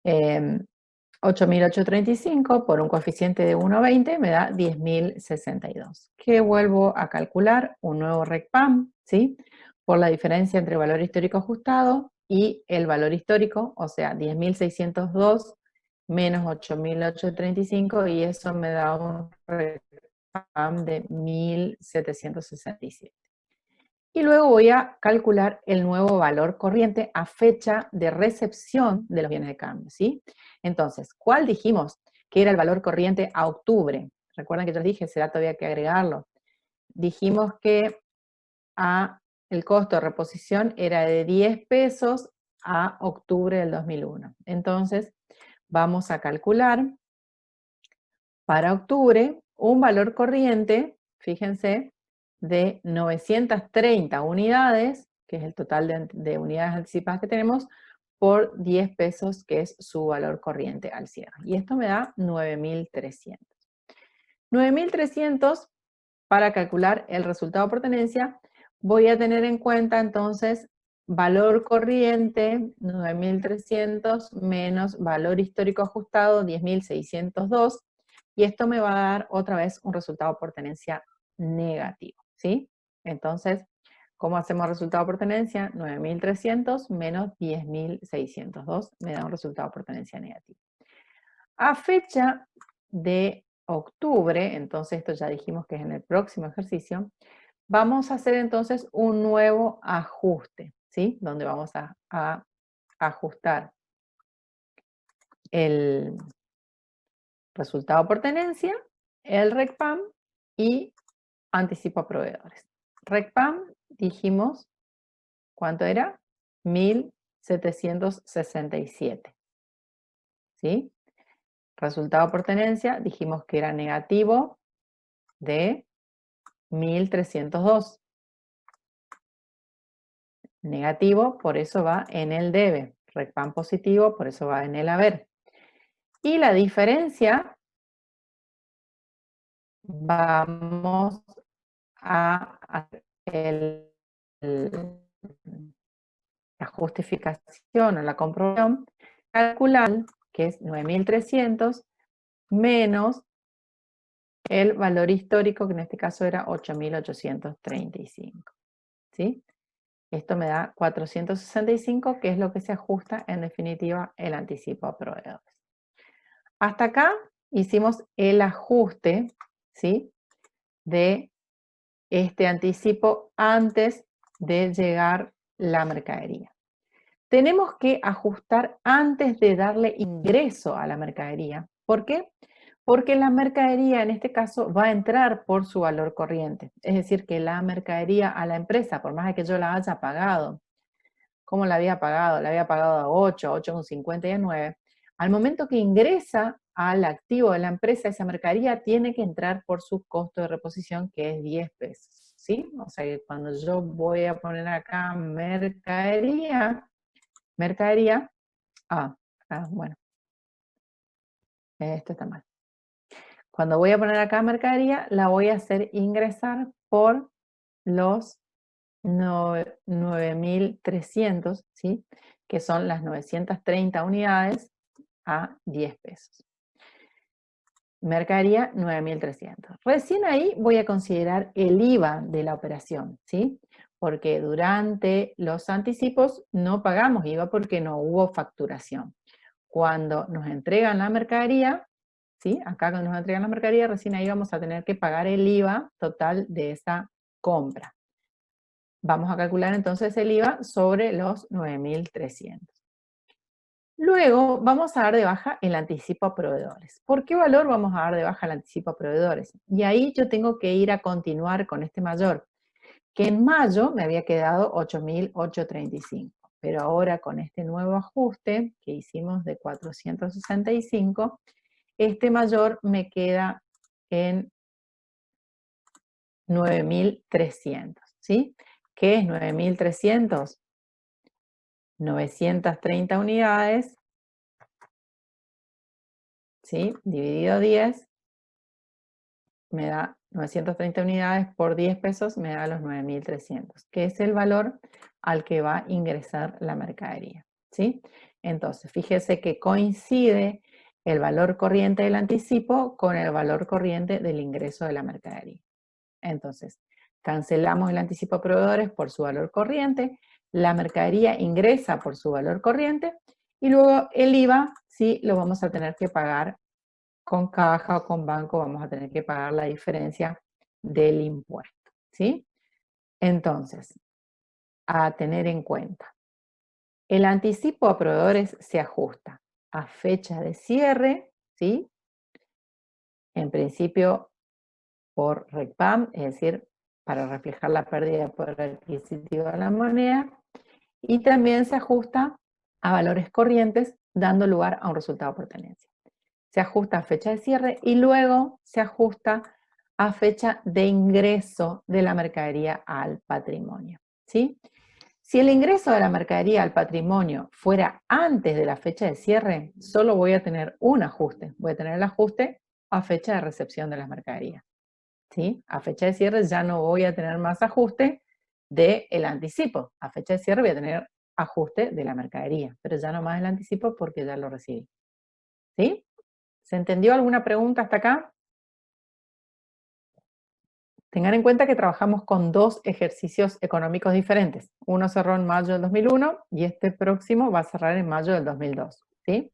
8.835 por un coeficiente de 1,20 me da 10.062. Que vuelvo a calcular un nuevo RECPAM, ¿sí? Por la diferencia entre valor histórico ajustado y el valor histórico, o sea, 10.602 menos 8.835, y eso me da un RECPAM de 1.767. Y luego voy a calcular el nuevo valor corriente a fecha de recepción de los bienes de cambio, ¿sí? Entonces, ¿cuál dijimos que era el valor corriente a octubre? Recuerden que yo les dije, ese dato había que agregarlo. Dijimos que el costo de reposición era de 10 pesos a octubre del 2001. Entonces, vamos a calcular para octubre un valor corriente, fíjense, de 930 unidades, que es el total de unidades anticipadas que tenemos, por 10 pesos, que es su valor corriente al cierre. Y esto me da 9.300. 9.300, para calcular el resultado por tenencia, voy a tener en cuenta entonces valor corriente 9.300 menos valor histórico ajustado 10.602, y esto me va a dar otra vez un resultado por tenencia negativo, ¿sí? Entonces, ¿cómo hacemos resultado por tenencia? 9.300 menos 10.602 me da un resultado por tenencia negativo. A fecha de octubre, entonces esto ya dijimos que es en el próximo ejercicio, vamos a hacer entonces un nuevo ajuste, ¿sí? Donde vamos a ajustar el resultado por tenencia, el RECPAM y anticipo a proveedores. RECPAM, dijimos, ¿cuánto era? 1.767, ¿sí? Resultado por tenencia, dijimos que era negativo de 1.302. Negativo, por eso va en el debe. RECPAM positivo, por eso va en el haber. Y la diferencia, vamos a hacer la justificación o la comprobación, calcular que es 9.300 menos el valor histórico, que en este caso era 8.835, ¿sí? Esto me da 465, que es lo que se ajusta en definitiva el anticipo a proveedores. Hasta acá hicimos el ajuste, ¿sí?, de este anticipo antes de llegar la mercadería. tenemos que ajustar antes de darle ingreso a la mercadería. ¿Por qué? Porque la mercadería en este caso va a entrar por su valor corriente. Es decir, que la mercadería a la empresa, por más de que yo la haya pagado, ¿cómo la había pagado? La había pagado a 8, 8,50 y a 9. Al momento que ingresa al activo de la empresa, esa mercadería tiene que entrar por su costo de reposición, que es 10 pesos. ¿Sí? O sea que cuando yo voy a poner acá mercadería, bueno, esto está mal. Cuando voy a poner acá mercadería, la voy a hacer ingresar por los 9.300, ¿sí? Que son las 930 unidades a 10 pesos. Mercadería 9.300. Recién ahí voy a considerar el IVA de la operación, ¿sí? Porque durante los anticipos no pagamos IVA porque no hubo facturación. Cuando nos entregan la mercadería, ¿sí? Acá cuando nos entregan la mercadería, recién ahí vamos a tener que pagar el IVA total de esa compra. Vamos a calcular entonces el IVA sobre los 9.300. Luego vamos a dar de baja el anticipo a proveedores. ¿Por qué valor vamos a dar de baja el anticipo a proveedores? Y ahí yo tengo que ir a continuar con este mayor, que en mayo me había quedado 8.835. Pero ahora con este nuevo ajuste que hicimos de 465, este mayor me queda en 9.300, ¿sí? ¿Qué es 9.300? 930 unidades, ¿sí? Dividido 10, me da 930 unidades por 10 pesos, me da los 9.300, que es el valor al que va a ingresar la mercadería, ¿sí? Entonces, fíjese que coincide el valor corriente del anticipo con el valor corriente del ingreso de la mercadería. Entonces, cancelamos el anticipo a proveedores por su valor corriente, la mercadería ingresa por su valor corriente y luego el IVA sí lo vamos a tener que pagar con caja o con banco, vamos a tener que pagar la diferencia del impuesto, ¿sí? Entonces, a tener en cuenta, el anticipo a proveedores se ajusta a fecha de cierre, ¿sí? En principio por RECPAM, es decir, para reflejar la pérdida de poder adquisitivo de la moneda, y también se ajusta a valores corrientes, dando lugar a un resultado por tenencia. Se ajusta a fecha de cierre y luego se ajusta a fecha de ingreso de la mercadería al patrimonio, ¿sí? Si el ingreso de la mercadería al patrimonio fuera antes de la fecha de cierre, solo voy a tener un ajuste. Voy a tener el ajuste a fecha de recepción de las mercaderías, ¿sí? A fecha de cierre ya no voy a tener más ajuste del anticipo. A fecha de cierre voy a tener ajuste de la mercadería, pero ya no más el anticipo porque ya lo recibí, ¿sí? ¿Se entendió alguna pregunta hasta acá? Tengan en cuenta que trabajamos con dos ejercicios económicos diferentes. Uno cerró en mayo del 2001 y este próximo va a cerrar en mayo del 2002, ¿sí?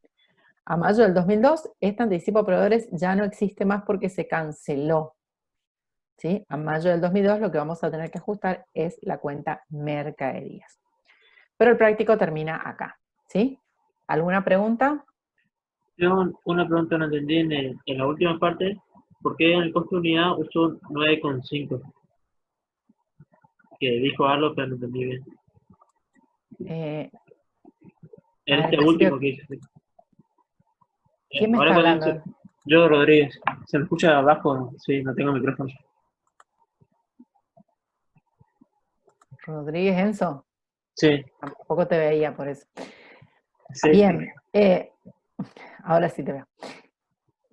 A mayo del 2002, este anticipo a proveedores ya no existe más porque se canceló, ¿sí? A mayo del 2002 lo que vamos a tener que ajustar es la cuenta mercaderías. Pero el práctico termina acá, ¿sí? ¿Alguna pregunta? Yo una pregunta no entendí en la última parte. ¿Por qué en el costo de unidad usó 9,5? Que dijo algo, pero no entendí bien. En al este principio, último que dice. ¿quién me Ahora está cuando hablando? dice, yo Rodríguez, ¿se me escucha abajo? Sí, no tengo micrófono. Rodríguez Enzo. Sí, Tampoco te veía por eso. sí. Bien, ahora sí te veo.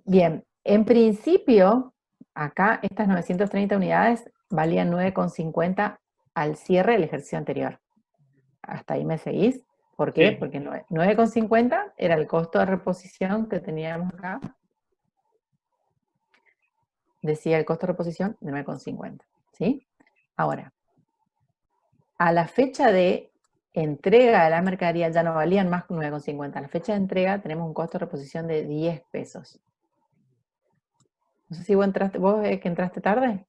Bien, en principio, acá estas 930 unidades valían 9,50 al cierre del ejercicio anterior. ¿Hasta ahí me seguís? ¿Por qué? Sí. Porque 9,50 era el costo de reposición que teníamos acá. Decía el costo de reposición de 9,50, ¿sí? Ahora, a la fecha de entrega de la mercadería ya no valían más que 9,50. A la fecha de entrega tenemos un costo de reposición de 10 pesos. No sé si vos que entraste tarde.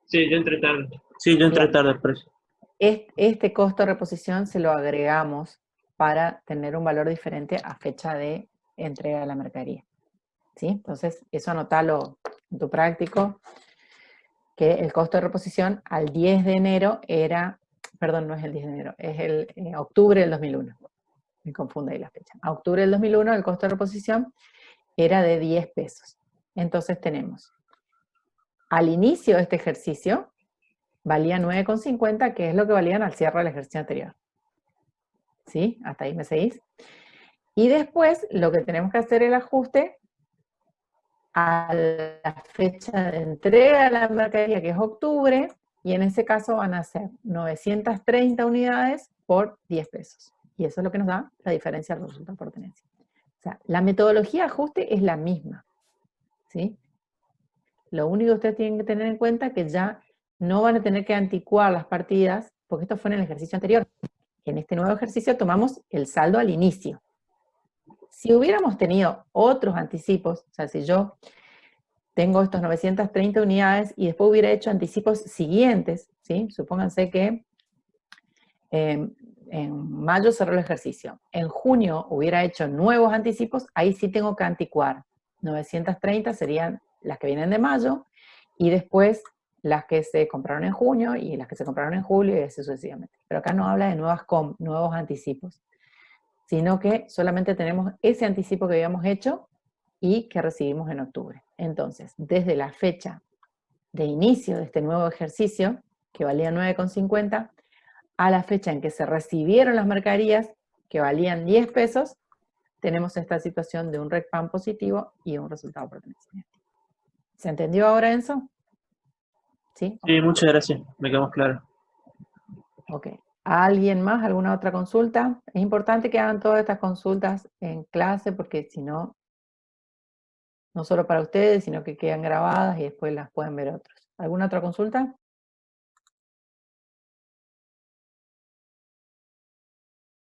Sí, yo entré tarde. Sí, yo entré Bien. tarde, por eso. Este costo de reposición se lo agregamos para tener un valor diferente a fecha de entrega de la mercadería. ¿Sí? Entonces, eso anotalo en tu práctico, que el costo de reposición al 10 de enero era, perdón, no es el 10 de enero, es el octubre del 2001. Me confundo ahí la fecha. A octubre del 2001 el costo de reposición era de 10 pesos. Entonces tenemos, al inicio de este ejercicio, valía 9,50, que es lo que valían al cierre del ejercicio anterior. ¿Sí? Hasta ahí me seguís. Y después lo que tenemos que hacer es el ajuste a la fecha de entrega de la mercadería, que es octubre, y en ese caso van a ser 930 unidades por 10 pesos. Y eso es lo que nos da la diferencia del resultado por tenencia. O sea, la metodología de ajuste es la misma, ¿sí? Lo único que ustedes tienen que tener en cuenta es que ya no van a tener que anticuar las partidas, porque esto fue en el ejercicio anterior. En este nuevo ejercicio tomamos el saldo al inicio. Si hubiéramos tenido otros anticipos, o sea, si yo tengo estos 930 unidades y después hubiera hecho anticipos siguientes, ¿sí? Supónganse que en mayo cerró el ejercicio. En junio hubiera hecho nuevos anticipos, ahí sí tengo que anticuar. 930 serían las que vienen de mayo, y después las que se compraron en junio, y las que se compraron en julio, y así sucesivamente. Pero acá no habla de nuevos anticipos, sino que solamente tenemos ese anticipo que habíamos hecho y que recibimos en octubre. Entonces, desde la fecha de inicio de este nuevo ejercicio, que valía 9,50, a la fecha en que se recibieron las mercaderías, que valían 10 pesos, tenemos esta situación de un RECPAM positivo y un resultado por tenencia negativa. ¿Se entendió ahora, Enzo? ¿Sí? Sí, muchas gracias, me quedó más claro. Ok. ¿Alguien más? ¿Alguna otra consulta? Es importante que hagan todas estas consultas en clase, porque si no, no solo para ustedes, sino que quedan grabadas y después las pueden ver otros. ¿Alguna otra consulta?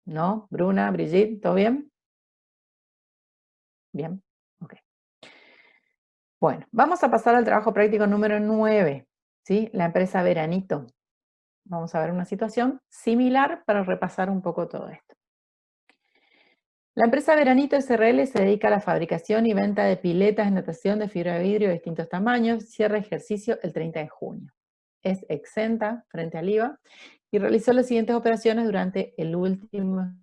¿No? Bruna, Brigitte, ¿todo bien? Bien, ok. Bueno, vamos a pasar al trabajo práctico número 9, ¿sí? La empresa Veranito. Vamos a ver una situación similar para repasar un poco todo esto. La empresa Veranito SRL se dedica a la fabricación y venta de piletas de natación de fibra de vidrio de distintos tamaños. Cierra ejercicio el 30 de junio. Es exenta frente al IVA y realizó las siguientes operaciones durante el último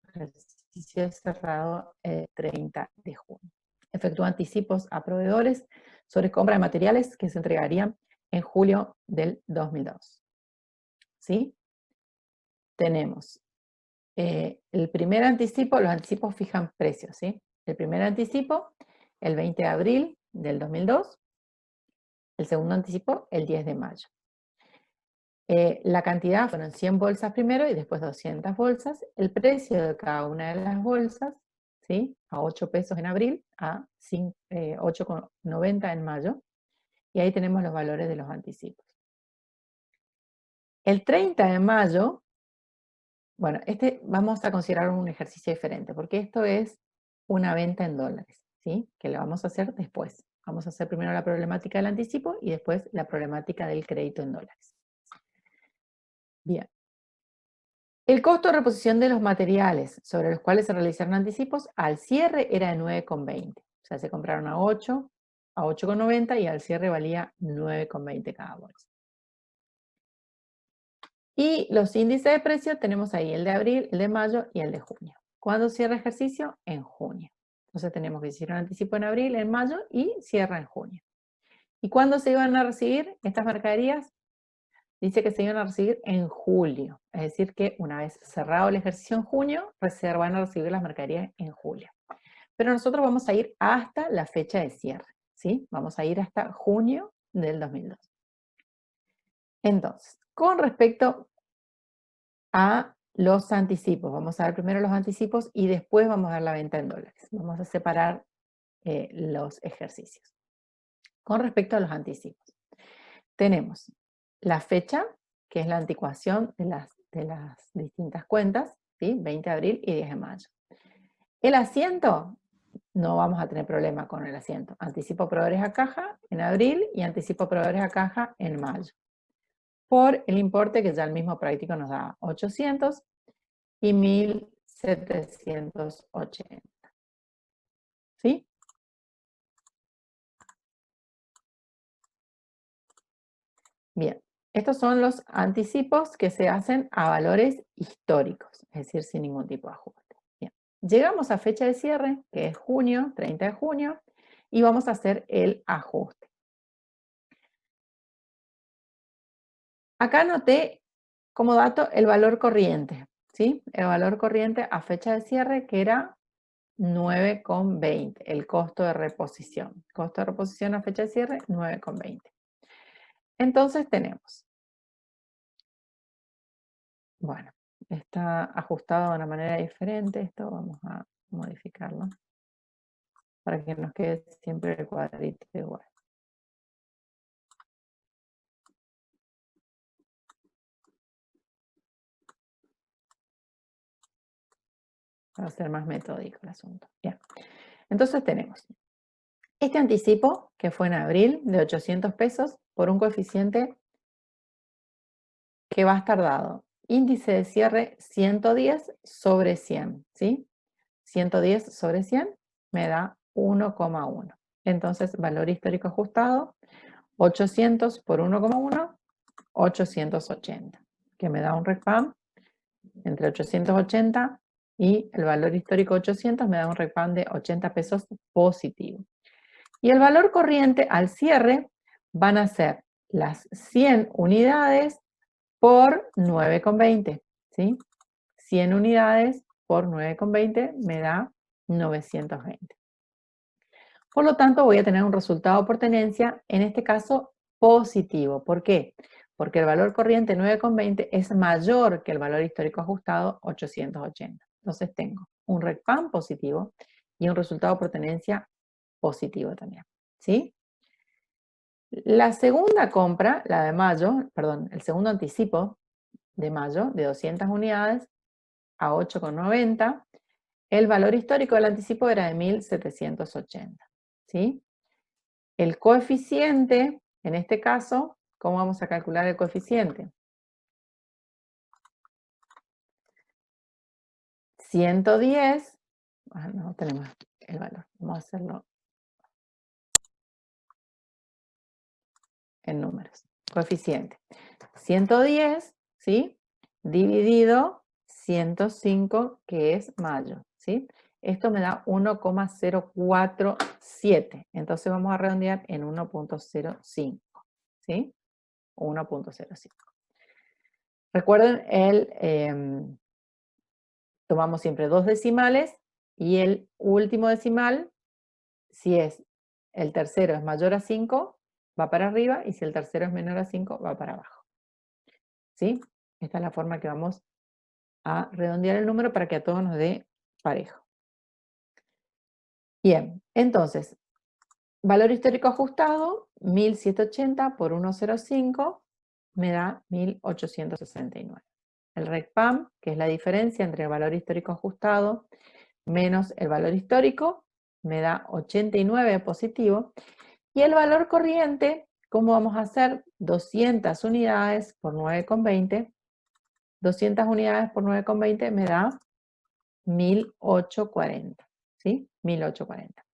ejercicio cerrado el 30 de junio. Efectuó anticipos a proveedores sobre compra de materiales que se entregarían en julio del 2002. ¿Sí? Tenemos el primer anticipo, los anticipos fijan precios, ¿sí? El primer anticipo, el 20 de abril del 2002. El segundo anticipo, el 10 de mayo. La cantidad fueron 100 bolsas primero y después 200 bolsas. El precio de cada una de las bolsas, ¿sí? A 8 pesos en abril, a 8,90 en mayo. Y ahí tenemos los valores de los anticipos. El 30 de mayo, bueno, vamos a considerar un ejercicio diferente, porque esto es una venta en dólares, ¿sí? Que lo vamos a hacer después. Vamos a hacer primero la problemática del anticipo y después la problemática del crédito en dólares. Bien. El costo de reposición de los materiales sobre los cuales se realizaron anticipos al cierre era de 9,20. O sea, se compraron a 8, a 8,90 y al cierre valía 9,20 cada bolsa. Y los índices de precio tenemos ahí el de abril, el de mayo y el de junio. ¿Cuándo cierra ejercicio? En junio. Entonces tenemos que hicieron anticipo en abril, en mayo y cierra en junio. ¿Y cuándo se iban a recibir estas mercaderías? Dice que se iban a recibir en julio. Es decir que una vez cerrado el ejercicio en junio, van a recibir las mercaderías en julio. Pero nosotros vamos a ir hasta la fecha de cierre, ¿sí? Vamos a ir hasta junio del 2002. Entonces, con respecto a los anticipos, vamos a ver primero los anticipos y después vamos a ver la venta en dólares. Vamos a separar los ejercicios. Con respecto a los anticipos, tenemos la fecha, que es la anticuación de las distintas cuentas, ¿sí? 20 de abril y 10 de mayo. El asiento, no vamos a tener problema con el asiento. Anticipo proveedores a caja en abril y anticipo proveedores a caja en mayo. Por el importe que ya el mismo práctico nos da, 800 y 1780. ¿Sí? Bien, estos son los anticipos que se hacen a valores históricos, es decir, sin ningún tipo de ajuste. Bien. Llegamos a fecha de cierre, que es junio, 30 de junio, y vamos a hacer el ajuste. Acá anoté como dato el valor corriente, ¿sí? El valor corriente a fecha de cierre, que era 9,20, el costo de reposición. Costo de reposición a fecha de cierre, 9,20. Entonces tenemos, bueno, está ajustado de una manera diferente, esto vamos a modificarlo para que nos quede siempre el cuadrito igual. Para ser más metódico el asunto. Bien. Entonces tenemos este anticipo, que fue en abril, de 800 pesos, por un coeficiente que va a estar dado. Índice de cierre 110 sobre 100, ¿sí? 110 sobre 100 me da 1,1. Entonces, valor histórico ajustado, 800 por 1,1, 880, que me da un RECPAM entre 880 y el valor histórico 800 me da un RECPAM de 80 pesos positivo. Y el valor corriente al cierre van a ser las 100 unidades por 9,20, ¿sí? 100 unidades por 9,20 me da 920. Por lo tanto, voy a tener un resultado por tenencia, en este caso, positivo. ¿Por qué? Porque el valor corriente 9,20 es mayor que el valor histórico ajustado 880. Entonces tengo un RECPAM positivo y un resultado por tenencia positivo también, ¿sí? La segunda compra, la de mayo, perdón, el segundo anticipo de mayo, de 200 unidades a 8,90, el valor histórico del anticipo era de 1780, ¿sí? El coeficiente, en este caso, ¿cómo vamos a calcular el coeficiente? 110, no tenemos el valor, vamos a hacerlo en números. Coeficiente 110, ¿sí? Dividido 105, que es mayo, ¿sí? Esto me da 1,047. Entonces vamos a redondear en 1,05, ¿sí? 1,05. Recuerden, tomamos siempre dos decimales y el último decimal, si es el tercero es mayor a 5, va para arriba, y si el tercero es menor a 5, va para abajo. ¿Sí? Esta es la forma que vamos a redondear el número para que a todos nos dé parejo. Bien, entonces, valor histórico ajustado, 1780 por 1,05 me da 1869. El RECPAM, que es la diferencia entre el valor histórico ajustado menos el valor histórico, me da 89 positivo. Y el valor corriente, ¿cómo vamos a hacer? 200 unidades por 9,20. 200 unidades por 9,20 me da 1840, ¿sí? 1840.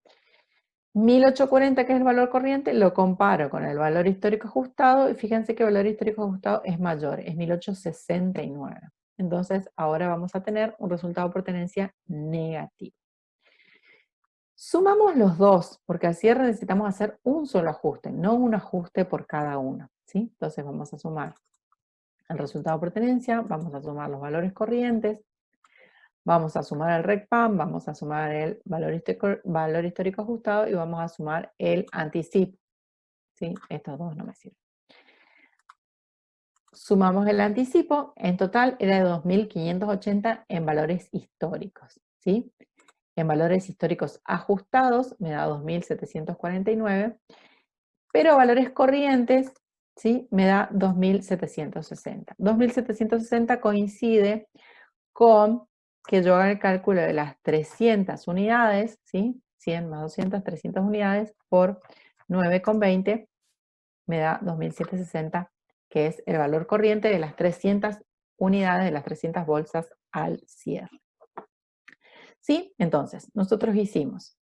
1840, que es el valor corriente, lo comparo con el valor histórico ajustado, y fíjense que el valor histórico ajustado es mayor, es 1869. Entonces, ahora vamos a tener un resultado por tenencia negativo. Sumamos los dos, porque al cierre necesitamos hacer un solo ajuste, no un ajuste por cada uno, ¿sí? Entonces vamos a sumar el resultado por tenencia, vamos a sumar los valores corrientes, vamos a sumar el RECPAM, vamos a sumar el valor histórico ajustado y vamos a sumar el anticipo, ¿sí? Estos dos no me sirven. Sumamos el anticipo, en total era de 2.580 en valores históricos, ¿sí? En valores históricos ajustados me da 2.749, pero valores corrientes, ¿sí? Me da 2.760. 2.760 coincide con que yo haga el cálculo de las 300 unidades, ¿sí? 100 más 200, 300 unidades por 9,20 me da 2.760, que es el valor corriente de las 300 unidades, de las 300 bolsas al cierre. ¿Sí? Entonces, nosotros hicimos,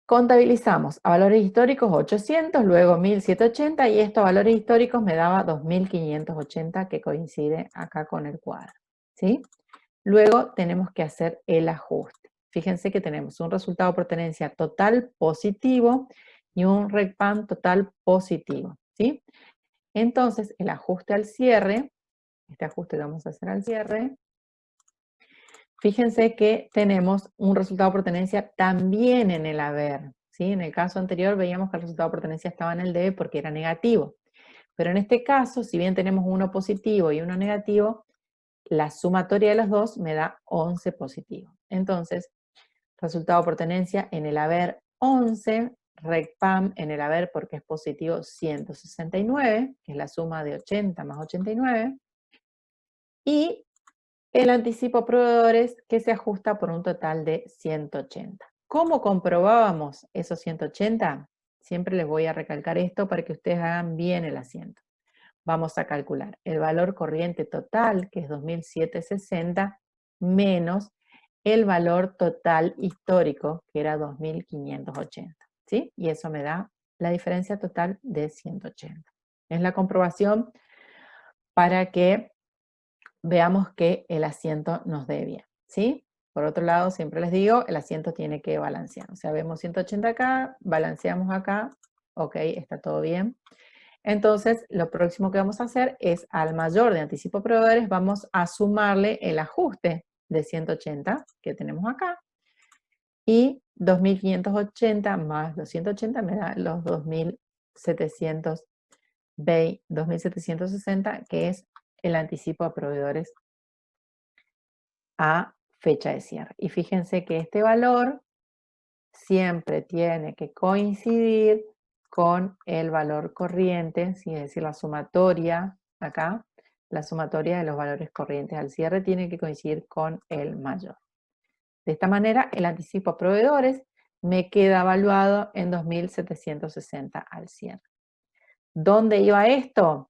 contabilizamos a valores históricos 800, luego 1780, y esto a valores históricos me daba 2580, que coincide acá con el cuadro, ¿sí? Luego tenemos que hacer el ajuste. Fíjense que tenemos un resultado por tenencia total positivo y un RECPAM total positivo, ¿sí? Entonces, el ajuste al cierre, este ajuste que vamos a hacer al cierre, fíjense que tenemos un resultado por tenencia también en el haber, ¿sí? En el caso anterior veíamos que el resultado por tenencia estaba en el debe porque era negativo. Pero en este caso, si bien tenemos uno positivo y uno negativo, la sumatoria de los dos me da 11 positivo. Entonces, resultado por tenencia en el haber 11, RECPAM en el haber porque es positivo 169, que es la suma de 80 más 89, y el anticipo a proveedores que se ajusta por un total de 180. ¿Cómo comprobábamos esos 180? Siempre les voy a recalcar esto para que ustedes hagan bien el asiento. Vamos a calcular el valor corriente total, que es 2760, menos el valor total histórico, que era 2580, ¿sí? Y eso me da la diferencia total de 180. Es la comprobación para que veamos que el asiento nos dé bien, ¿sí? Por otro lado, siempre les digo, el asiento tiene que balancear. O sea, vemos 180 acá, balanceamos acá, ok, está todo bien. Entonces, lo próximo que vamos a hacer es al mayor de anticipo proveedores, vamos a sumarle el ajuste de 180 que tenemos acá, y 2580 más los 180 me da los 2760, que es el anticipo a proveedores a fecha de cierre. Y fíjense que este valor siempre tiene que coincidir con el valor corriente, ¿sí? Es decir, la sumatoria, acá, la sumatoria de los valores corrientes al cierre tiene que coincidir con el mayor. De esta manera, el anticipo a proveedores me queda evaluado en 2760 al cierre. ¿Dónde iba esto?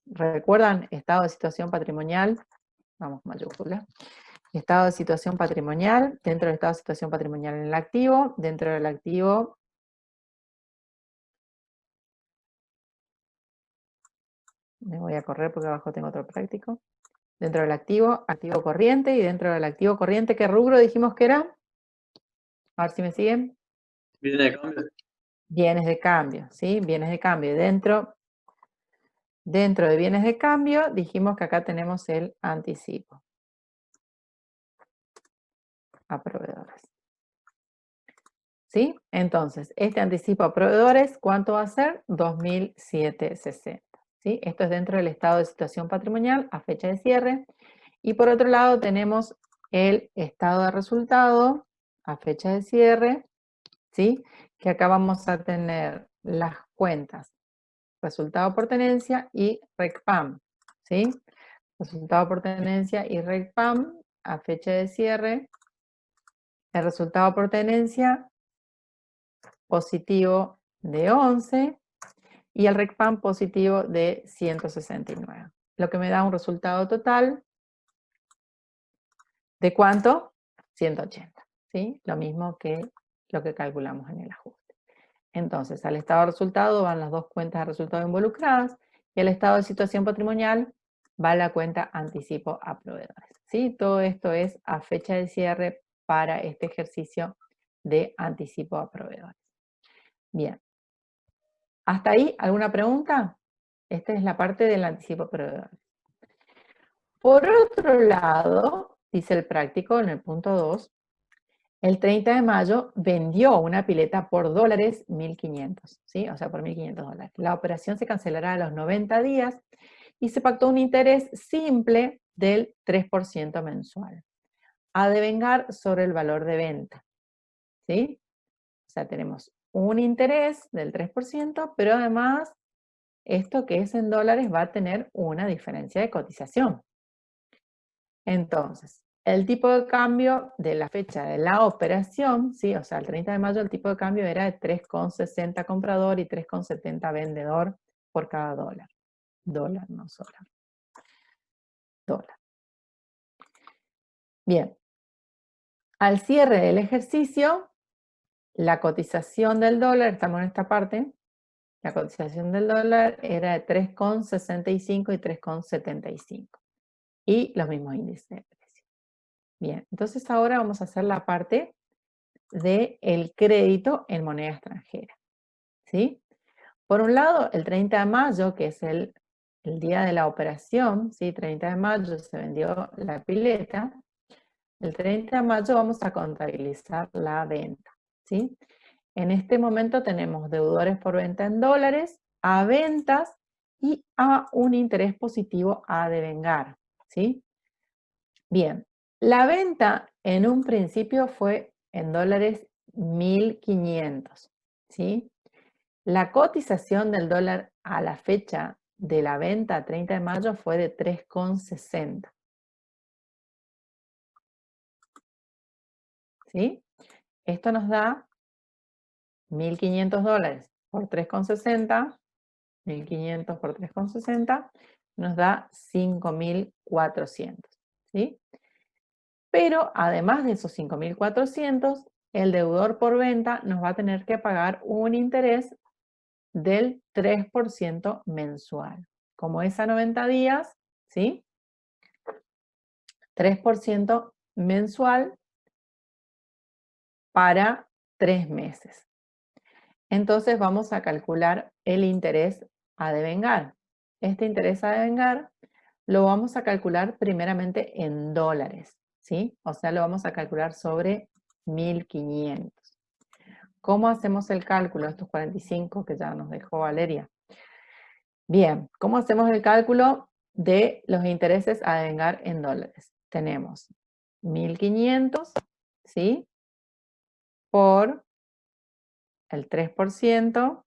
¿Recuerdan? Estado de situación patrimonial, vamos, mayúscula. Estado de situación patrimonial, dentro del estado de situación patrimonial en el activo, dentro del activo, me voy a correr porque abajo tengo otro práctico, dentro del activo, activo corriente, y dentro del activo corriente, ¿qué rubro dijimos que era? A ver si me siguen. Viene de cambio. Bienes de cambio, ¿sí? Bienes de cambio. Dentro de bienes de cambio, dijimos que acá tenemos el anticipo a proveedores. ¿Sí? Entonces, este anticipo a proveedores, ¿cuánto va a ser? 2760. ¿Sí? Esto es dentro del estado de situación patrimonial a fecha de cierre. Y por otro lado tenemos el estado de resultado a fecha de cierre, ¿sí? Que acá vamos a tener las cuentas resultado por tenencia y RECPAM, ¿sí? Resultado por tenencia y RECPAM a fecha de cierre. El resultado por tenencia positivo de 11 y el RECPAM positivo de 169. Lo que me da un resultado total de ¿cuánto? 180, ¿sí? Lo mismo que lo que calculamos en el ajuste. Entonces, al estado de resultado van las dos cuentas de resultado involucradas y al estado de situación patrimonial va la cuenta anticipo a proveedores, ¿sí? Todo esto es a fecha de cierre para este ejercicio de anticipo a proveedores. Bien. ¿Hasta ahí alguna pregunta? Esta es la parte del anticipo a proveedores. Por otro lado, dice el práctico en el punto 2, el 30 de mayo vendió una pileta por dólares 1.500, ¿sí? O sea, por $1.500. La operación se cancelará a los 90 días y se pactó un interés simple del 3% mensual, a devengar sobre el valor de venta, ¿sí? O sea, tenemos un interés del 3%, pero además, esto que es en dólares va a tener una diferencia de cotización. Entonces, el tipo de cambio de la fecha de la operación, ¿sí? O sea, el 30 de mayo el tipo de cambio era de 3,60 comprador y 3,70 vendedor por cada dólar. Dólar, no solar. Dólar. Bien. Al cierre del ejercicio, la cotización del dólar, estamos en esta parte, la cotización del dólar era de 3,65 y 3,75. Y los mismos índices de precio. Bien, entonces ahora vamos a hacer la parte del crédito en moneda extranjera. ¿Sí? Por un lado, el 30 de mayo, que es el día de la operación, ¿sí? 30 de mayo se vendió la pileta. El 30 de mayo vamos a contabilizar la venta. ¿Sí? En este momento tenemos deudores por venta en dólares, a ventas y a un interés positivo a devengar. ¿Sí? Bien, la venta en un principio fue en dólares 1.500. ¿Sí? La cotización del dólar a la fecha de la venta, 30 de mayo, fue de 3,60. ¿Sí? Esto nos da 1.500 dólares por 3,60. 1.500 por 3,60 nos da 5.400. ¿Sí? Pero además de esos 5.400, el deudor por venta nos va a tener que pagar un interés del 3% mensual. Como es a 90 días, ¿sí? 3% mensual para 3 meses. Entonces vamos a calcular el interés a devengar. Este interés a devengar lo vamos a calcular primeramente en dólares, ¿sí? O sea, lo vamos a calcular sobre 1.500. ¿Cómo hacemos el cálculo de estos 45 que ya nos dejó Valeria? Bien, ¿cómo hacemos el cálculo de los intereses a devengar en dólares? Tenemos 1.500, ¿sí? Por el 3%,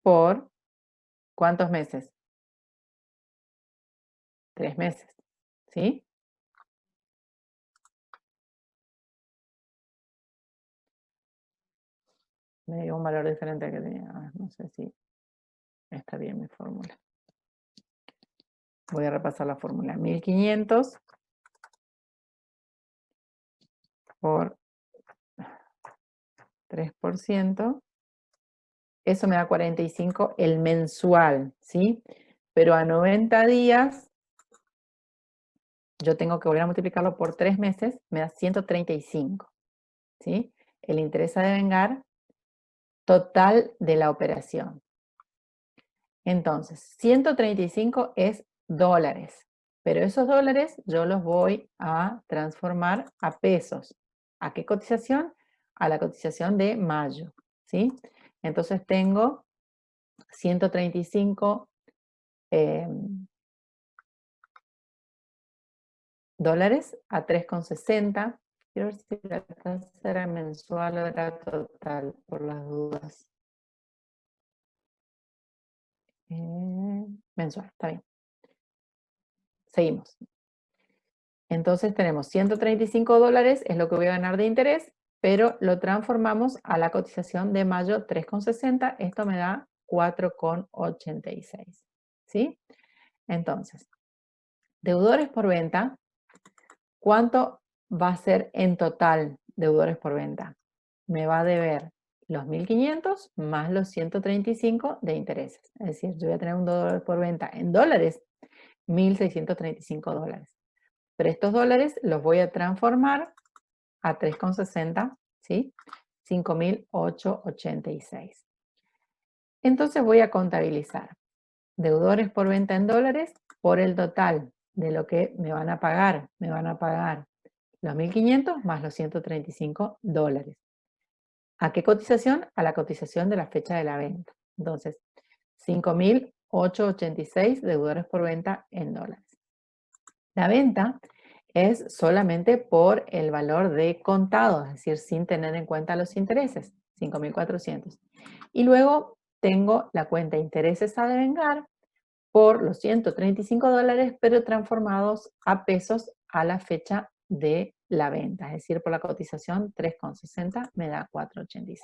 por ¿cuántos meses? 3 meses, ¿sí? Me dio un valor diferente al que tenía. A ver, no sé si está bien mi fórmula. Voy a repasar la fórmula. 1.500 por 3%. Eso me da 45 el mensual, ¿sí? Pero a 90 días, yo tengo que volver a multiplicarlo por 3 meses, me da 135, ¿sí? El interés a devengar total de la operación. Entonces, 135 es dólares, pero esos dólares yo los voy a transformar a pesos. ¿A qué cotización? A la cotización de mayo, ¿sí? Entonces tengo 135 dólares a 3,60. Quiero ver si la tasa era mensual o era total, por las dudas. Mensual, está bien. Seguimos. Entonces tenemos 135 dólares, es lo que voy a ganar de interés, pero lo transformamos a la cotización de mayo 3,60. Esto me da 4,86. ¿Sí? Entonces, deudores por venta, ¿cuánto va a ser en total deudores por venta? Me va a deber los 1.500 más los 135 de intereses. Es decir, yo voy a tener un deudor por venta en dólares, 1.635 dólares. Pero estos dólares los voy a transformar a 3,60, ¿sí? 5.886. Entonces voy a contabilizar deudores por venta en dólares por el total de lo que me van a pagar. Me van a pagar los 1.500 más los 135 dólares. ¿A qué cotización? A la cotización de la fecha de la venta. Entonces, 5.886 deudores por venta en dólares. La venta es solamente por el valor de contado, es decir, sin tener en cuenta los intereses, 5.400. Y luego tengo la cuenta intereses a devengar por los 135 dólares, pero transformados a pesos a la fecha de la venta, es decir, por la cotización 3,60 me da 4,86.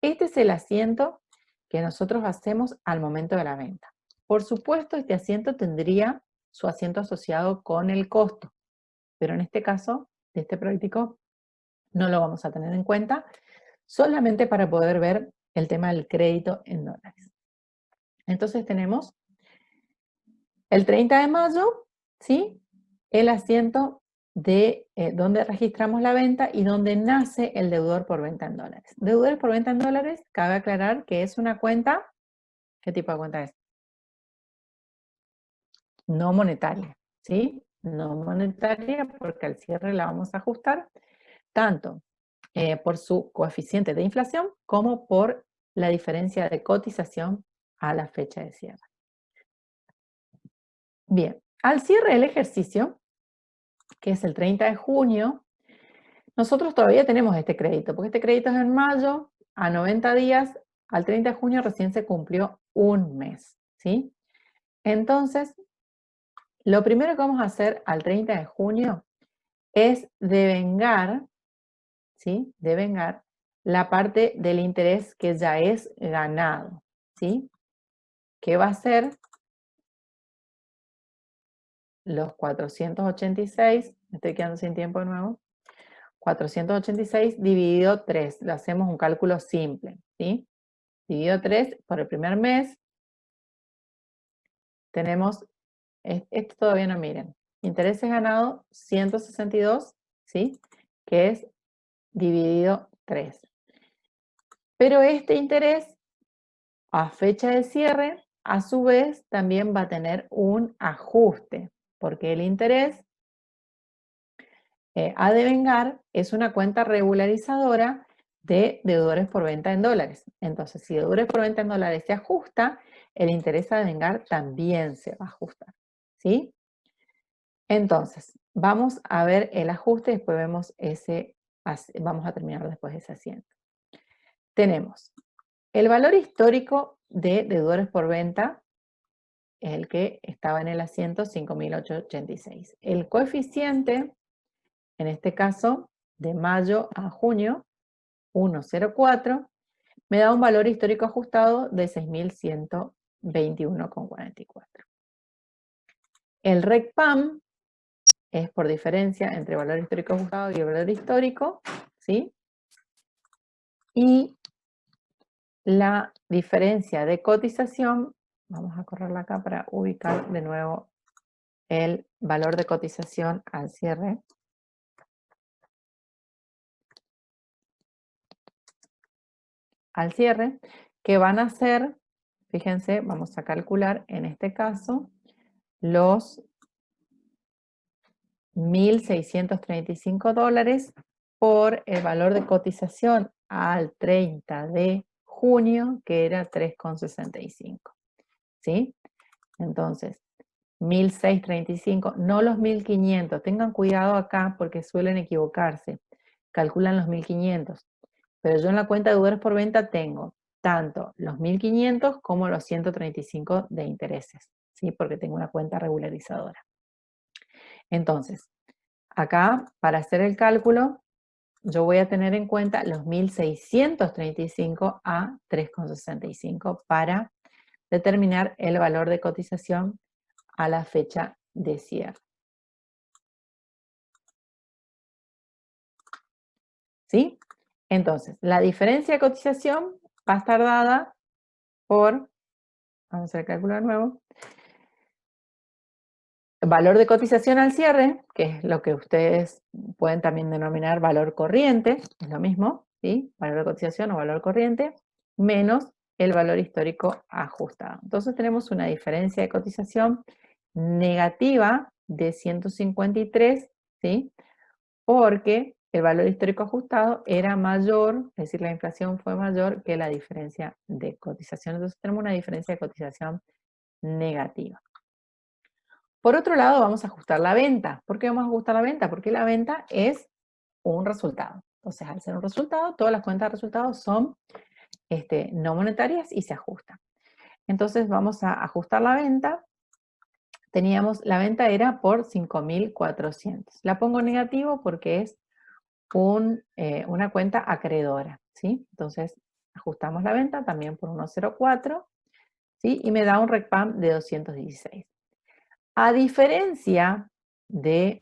Este es el asiento que nosotros hacemos al momento de la venta. Por supuesto, este asiento tendría su asiento asociado con el costo, pero en este caso, de este práctico, no lo vamos a tener en cuenta, solamente para poder ver el tema del crédito en dólares. Entonces tenemos el 30 de mayo, ¿sí? El asiento de donde registramos la venta y donde nace el deudor por venta en dólares. Deudores por venta en dólares, cabe aclarar que es una cuenta, ¿qué tipo de cuenta es? No monetaria, ¿sí? No monetaria porque al cierre la vamos a ajustar tanto por su coeficiente de inflación como por la diferencia de cotización a la fecha de cierre. Bien, al cierre del ejercicio, que es el 30 de junio, nosotros todavía tenemos este crédito, porque este crédito es en mayo, a 90 días, al 30 de junio recién se cumplió un mes, ¿sí? Entonces, lo primero que vamos a hacer al 30 de junio es devengar, ¿sí? Devengar la parte del interés que ya es ganado, ¿sí? Que va a ser los 486, me estoy quedando sin tiempo de nuevo, 486 dividido 3, le hacemos un cálculo simple, ¿sí? Dividido 3 por el primer mes, tenemos, esto todavía no miren, intereses ganados 162, ¿sí? Que es dividido 3. Pero este interés a fecha de cierre, a su vez, también va a tener un ajuste, porque el interés a devengar es una cuenta regularizadora de deudores por venta en dólares. Entonces, si deudores por venta en dólares se ajusta, el interés a devengar también se va a ajustar, ¿sí? Entonces, vamos a ver el ajuste, después vemos ese, vamos a terminar después ese asiento. Tenemos el valor histórico de deudores por venta, es el que estaba en el asiento 5.886. El coeficiente, en este caso, de mayo a junio, 1,04, me da un valor histórico ajustado de 6.121,44. El RECPAM es por diferencia entre valor histórico ajustado y el valor histórico, ¿sí? Y la diferencia de cotización, vamos a correrla acá para ubicar de nuevo el valor de cotización al cierre. Al cierre, que van a ser, fíjense, vamos a calcular en este caso, los $1.635 por el valor de cotización al 30 de junio, que era 3,65. ¿Sí? Entonces, 1.635, no los 1.500. Tengan cuidado acá porque suelen equivocarse. Calculan los 1.500. Pero yo en la cuenta de deudores por venta tengo tanto los 1.500 como los 135 de intereses, ¿sí? Porque tengo una cuenta regularizadora. Entonces, acá, para hacer el cálculo, yo voy a tener en cuenta los 1.635 a 3,65 para determinar el valor de cotización a la fecha de cierre. ¿Sí? Entonces, la diferencia de cotización va a estar dada por, vamos a hacer el cálculo de nuevo, valor de cotización al cierre, que es lo que ustedes pueden también denominar valor corriente, es lo mismo, ¿sí? Valor de cotización o valor corriente, menos el valor histórico ajustado. Entonces tenemos una diferencia de cotización negativa de 153, ¿sí? Porque el valor histórico ajustado era mayor, es decir, la inflación fue mayor que la diferencia de cotización. Entonces tenemos una diferencia de cotización negativa. Por otro lado, vamos a ajustar la venta. ¿Por qué vamos a ajustar la venta? Porque la venta es un resultado. Entonces, al ser un resultado, todas las cuentas de resultados son no monetarias y se ajustan. Entonces, vamos a ajustar la venta. La venta era por 5.400. La pongo negativo porque es una cuenta acreedora, ¿sí? Entonces, ajustamos la venta también por 1,04. ¿sí? Y me da un RECPAM de 216. A diferencia de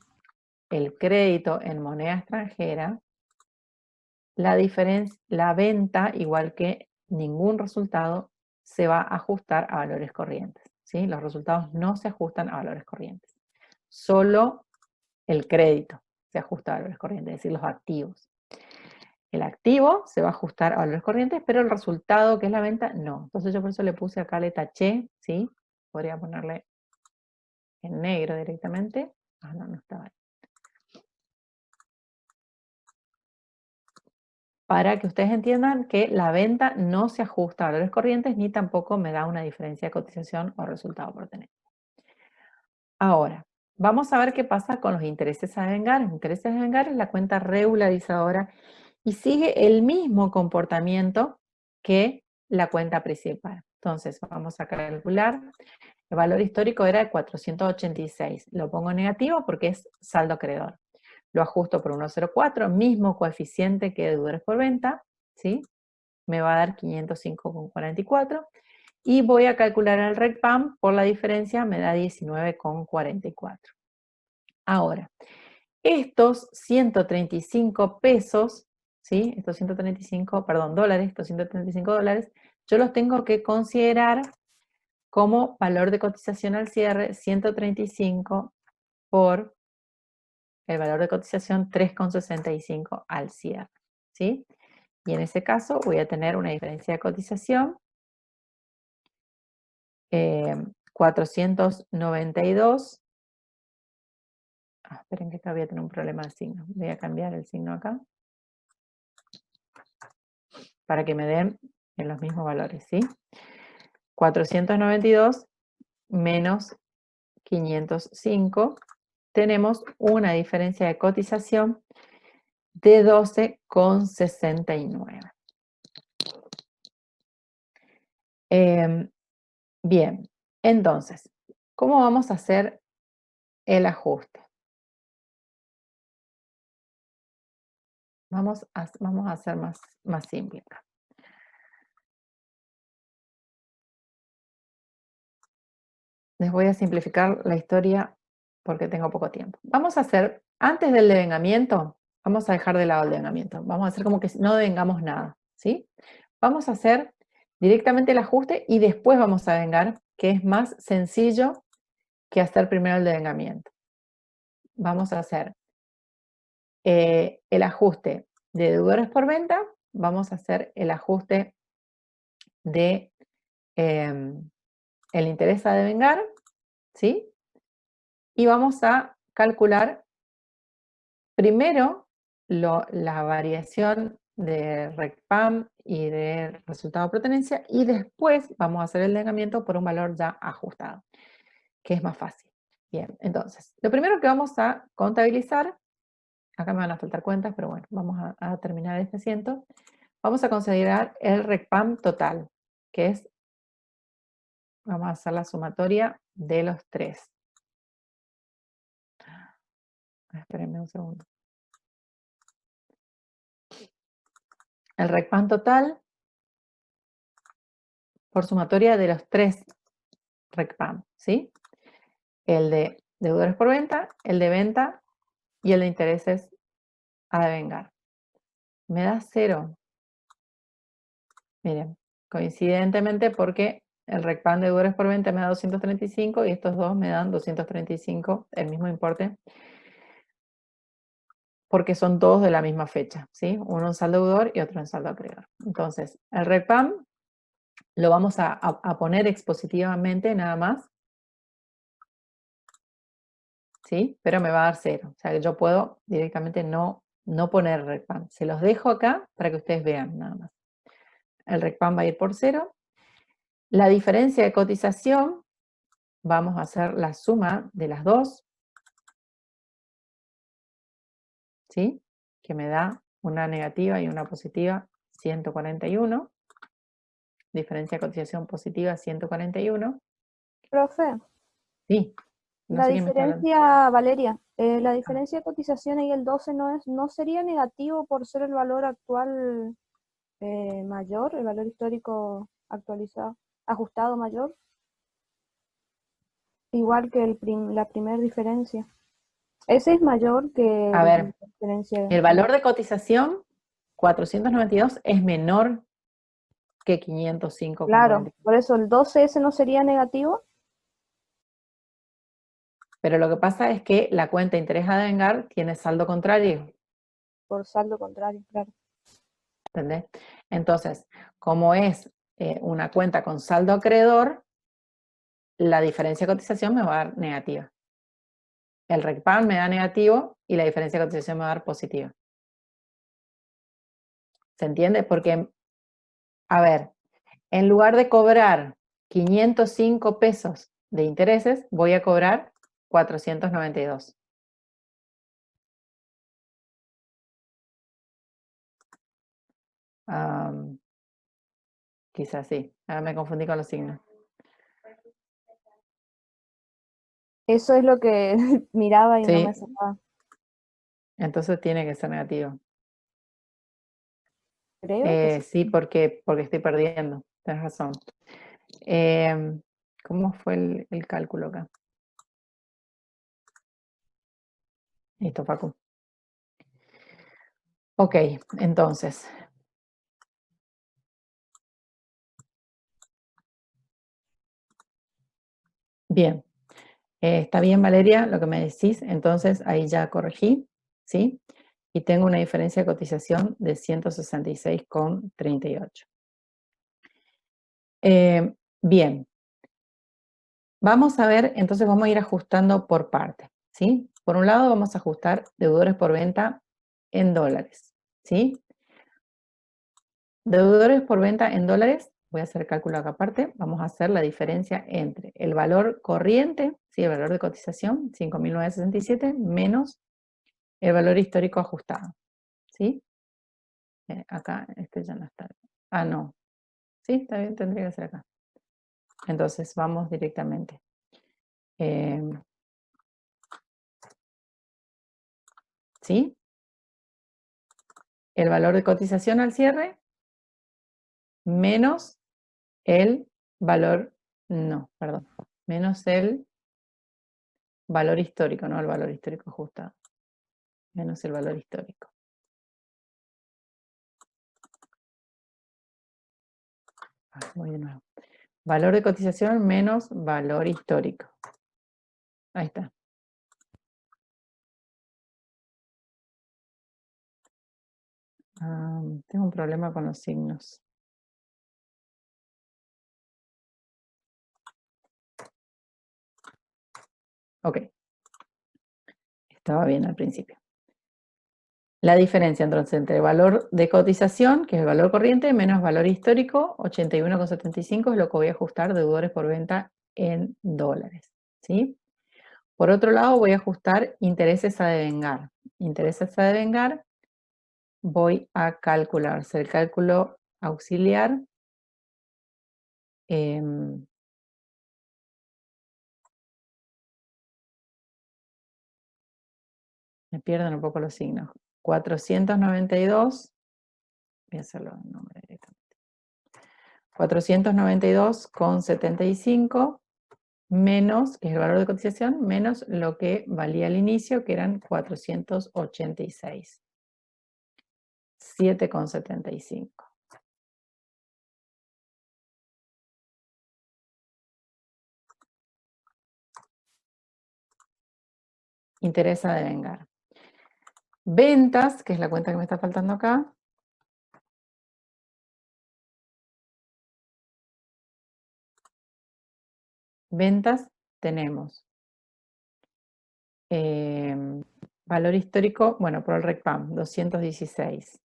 el crédito en moneda extranjera, la venta, igual que ningún resultado, se va a ajustar a valores corrientes, ¿sí? Los resultados no se ajustan a valores corrientes. Solo el crédito se ajusta a valores corrientes, es decir, los activos. El activo se va a ajustar a valores corrientes, pero el resultado, que es la venta, no. Entonces yo por eso le puse acá, le taché, ¿sí? Podría ponerle en negro directamente. Ah, no, no estaba ahí. Para que ustedes entiendan que la venta no se ajusta a valores corrientes, ni tampoco me da una diferencia de cotización o resultado por tenencia. Ahora, vamos a ver qué pasa con los intereses a devengar. Los intereses a devengar es la cuenta regularizadora y sigue el mismo comportamiento que la cuenta principal. Entonces, vamos a calcular. El valor histórico era de 486. Lo pongo negativo porque es saldo acreedor. Lo ajusto por 1,04, mismo coeficiente que deudores por venta, ¿sí? Me va a dar 505,44. Y voy a calcular el RECPAM por la diferencia, me da 19,44. Ahora, estos 135 pesos, ¿sí? Estos 135, perdón, dólares, estos 135 dólares, yo los tengo que considerar como valor de cotización al cierre, 135 por el valor de cotización 3,65 al cierre, ¿sí? Y en ese caso voy a tener una diferencia de cotización 492. Esperen que acá voy a tener un problema de signo. Voy a cambiar el signo acá para que me den en los mismos valores, ¿sí? 492 menos 505. Tenemos una diferencia de cotización de 12,69. Bien, entonces, ¿cómo vamos a hacer el ajuste? Vamos a hacer más simple acá. Les voy a simplificar la historia porque tengo poco tiempo. Vamos a hacer, antes del devengamiento, vamos a dejar de lado el devengamiento. Vamos a hacer como que no devengamos nada, ¿sí? Vamos a hacer directamente el ajuste y después vamos a devengar, que es más sencillo que hacer primero el devengamiento. Vamos a hacer el ajuste de deudores por venta, vamos a hacer el ajuste de el interés a devengar, ¿sí? Y vamos a calcular primero la variación de RECPAM y de resultado por tenencia, y después vamos a hacer el devengamiento por un valor ya ajustado, que es más fácil. Bien, entonces, lo primero que vamos a contabilizar, acá me van a faltar cuentas, pero bueno, vamos a terminar este asiento. Vamos a considerar el RECPAM total, que es, vamos a hacer la sumatoria de los tres. Espérenme un segundo. El RECPAM total por sumatoria de los tres RECPAM, ¿sí? El de deudores por venta, el de venta y el de intereses a devengar. Me da 0. Miren, coincidentemente porque el RECPAM de deudores por venta me da 235 y estos dos me dan 235, el mismo importe, porque son todos de la misma fecha, ¿sí? Uno en saldo deudor y otro en saldo acreedor. Entonces, el RECPAM lo vamos a poner expositivamente nada más, ¿sí? Pero me va a dar 0. O sea que yo puedo directamente no poner RECPAM. Se los dejo acá para que ustedes vean nada más. El RECPAM va a ir por 0. La diferencia de cotización, vamos a hacer la suma de las dos, ¿sí? Que me da una negativa y una positiva, 141. Diferencia de cotización positiva, 141. Profe, Sí. No la sé quién me está hablando. diferencia, Valeria, la diferencia de cotización ahí el 12 no sería negativo por ser el valor actual mayor, el valor histórico actualizado. ajustado mayor. Igual que la primera diferencia. Ese es mayor que A ver, la diferencia. el valor de cotización, 492, es menor que 505,40. Claro, por eso el 12 ese no sería negativo. Pero lo que pasa es que la cuenta interés a devengar tiene saldo contrario, Por saldo contrario, claro. ¿entendés? Entonces, como es una cuenta con saldo acreedor, la diferencia de cotización me va a dar negativa. El RECPAM me da negativo y la diferencia de cotización me va a dar positiva. ¿Se entiende? Porque, a ver, en lugar de cobrar 505 pesos de intereses, voy a cobrar 492. Quizás sí. Ahora me confundí con los signos. Eso es lo que miraba y no Sí. me sacaba. Entonces tiene que ser negativo. Creo que sí. Sí, porque estoy perdiendo. Tienes razón. ¿Cómo fue el cálculo acá? Listo, Facu. Ok, entonces. Bien. Está bien, Valeria, lo que me decís. Entonces, ahí ya corregí, ¿sí? Y tengo una diferencia de cotización de 166,38. Bien. Vamos a ver, entonces vamos a ir ajustando por parte, ¿sí? Por un lado vamos a ajustar deudores por venta en dólares, ¿sí? Deudores por venta en dólares, voy a hacer el cálculo acá aparte, vamos a hacer la diferencia entre el valor corriente, ¿sí? El valor de cotización, 5.967, menos el valor histórico ajustado, ¿sí? Acá, este ya no está. Ah, no. Sí, está bien, tendría que ser acá. Entonces vamos directamente. ¿Sí? El valor de cotización al cierre menos el valor, no, perdón, menos el valor histórico, no el valor histórico ajustado, menos el valor histórico. Voy de nuevo. Valor de cotización menos valor histórico. Ahí está. Tengo un problema con los signos. Ok. Estaba bien al principio. La diferencia entonces entre valor de cotización, que es el valor corriente, menos valor histórico, 81,75 es lo que voy a ajustar deudores por venta en dólares. ¿Sí? Por otro lado, voy a ajustar intereses a devengar. Intereses a devengar, voy a calcular, hacer el cálculo auxiliar. Me pierden un poco los signos. 492, voy a hacerlo en nombre directamente. 492,75 menos, que es el valor de cotización, menos lo que valía al inicio, que eran 486. 7,75. Interés a devengar. Ventas, que es la cuenta que me está faltando acá. Ventas tenemos valor histórico, bueno, por el RECPAM, 216.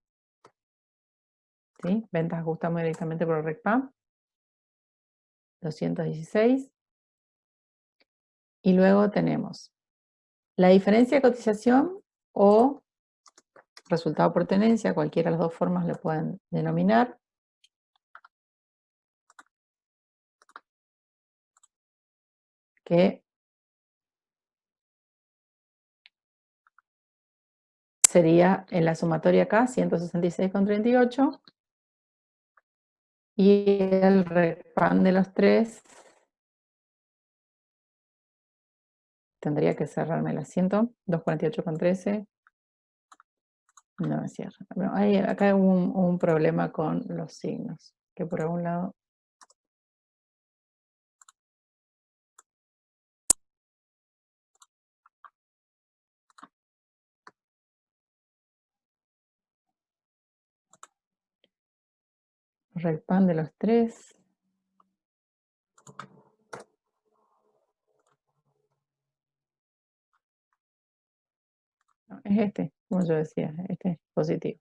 ¿Sí? Ventas ajustamos directamente por el RECPAM, 216. Y luego tenemos la diferencia de cotización o resultado por tenencia, cualquiera de las dos formas lo pueden denominar. Que sería en la sumatoria acá, 166,38, Y el RECPAM de los 3 tendría que cerrarme el asiento. 248,13. No me cierra. Bueno, acá hay un problema con los signos. Que por algún lado... RECPAM de los 3. No, es este, como yo decía, este es positivo.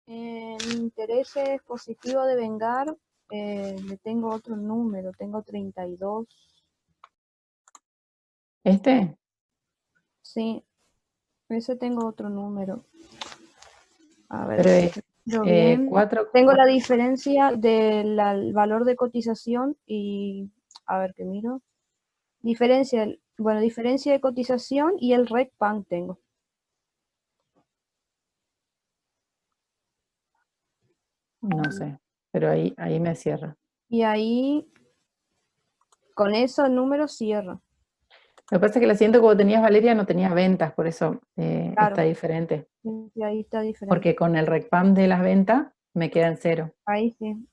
En intereses positivos de vengar, le tengo otro número, tengo 32. ¿Este? Sí, ese tengo otro número. A ver, Pero es yo bien. 4... Tengo la diferencia del valor de cotización y, a ver qué miro. Diferencia de cotización y el RECPAM tengo. No sé, pero ahí me cierra. Y ahí, con eso el número cierra. Lo que pasa es que la siguiente, como tenías Valeria, no tenía ventas, por eso Claro. está diferente. Y ahí está diferente. Porque con el RECPAM de las ventas me queda en 0. Ahí sí.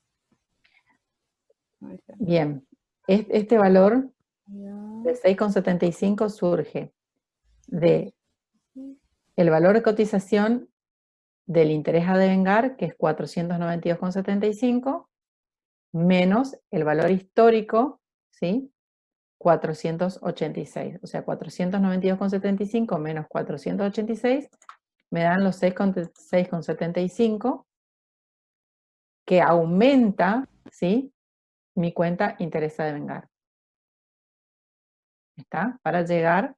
Ahí está. Bien, este valor Ya. de 6,75 surge de el valor de cotización del interés a devengar, que es 492,75, menos el valor histórico, ¿sí? 486. O sea, 492,75 menos 486 me dan los 6,75, que aumenta, ¿sí?, mi cuenta interés a devengar. ¿Está? Para llegar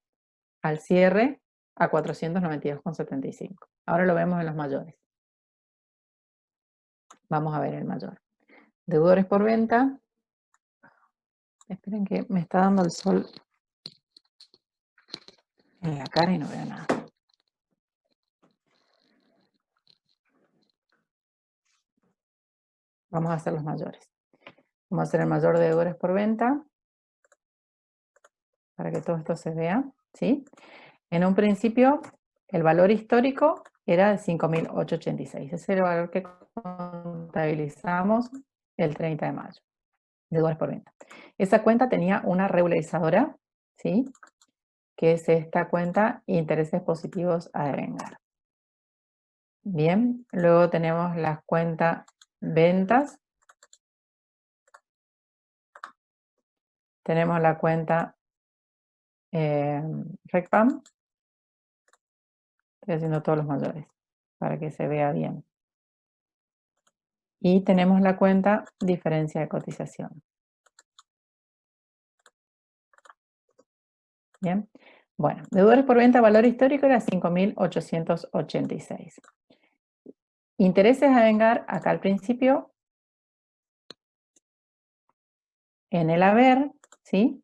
al cierre a 492,75. Ahora lo vemos en los mayores. Vamos a ver el mayor. Deudores por venta. Esperen que me está dando el sol en la cara y no veo nada. Vamos a hacer los mayores. Vamos a hacer el mayor de deudores por venta para que todo esto se vea, ¿sí? En un principio, el valor histórico era de 5.886. Ese es el valor que contabilizamos el 30 de mayo. Deudores por venta. Esa cuenta tenía una regularizadora, ¿sí?, que es esta cuenta intereses positivos a devengar. Bien, luego tenemos las cuentas ventas. Tenemos la cuenta RECPAM. Estoy haciendo todos los mayores para que se vea bien. Y tenemos la cuenta diferencia de cotización. Bien. Bueno, deudores por venta, valor histórico era 5.886. Intereses a devengar, acá al principio, en el haber, ¿sí?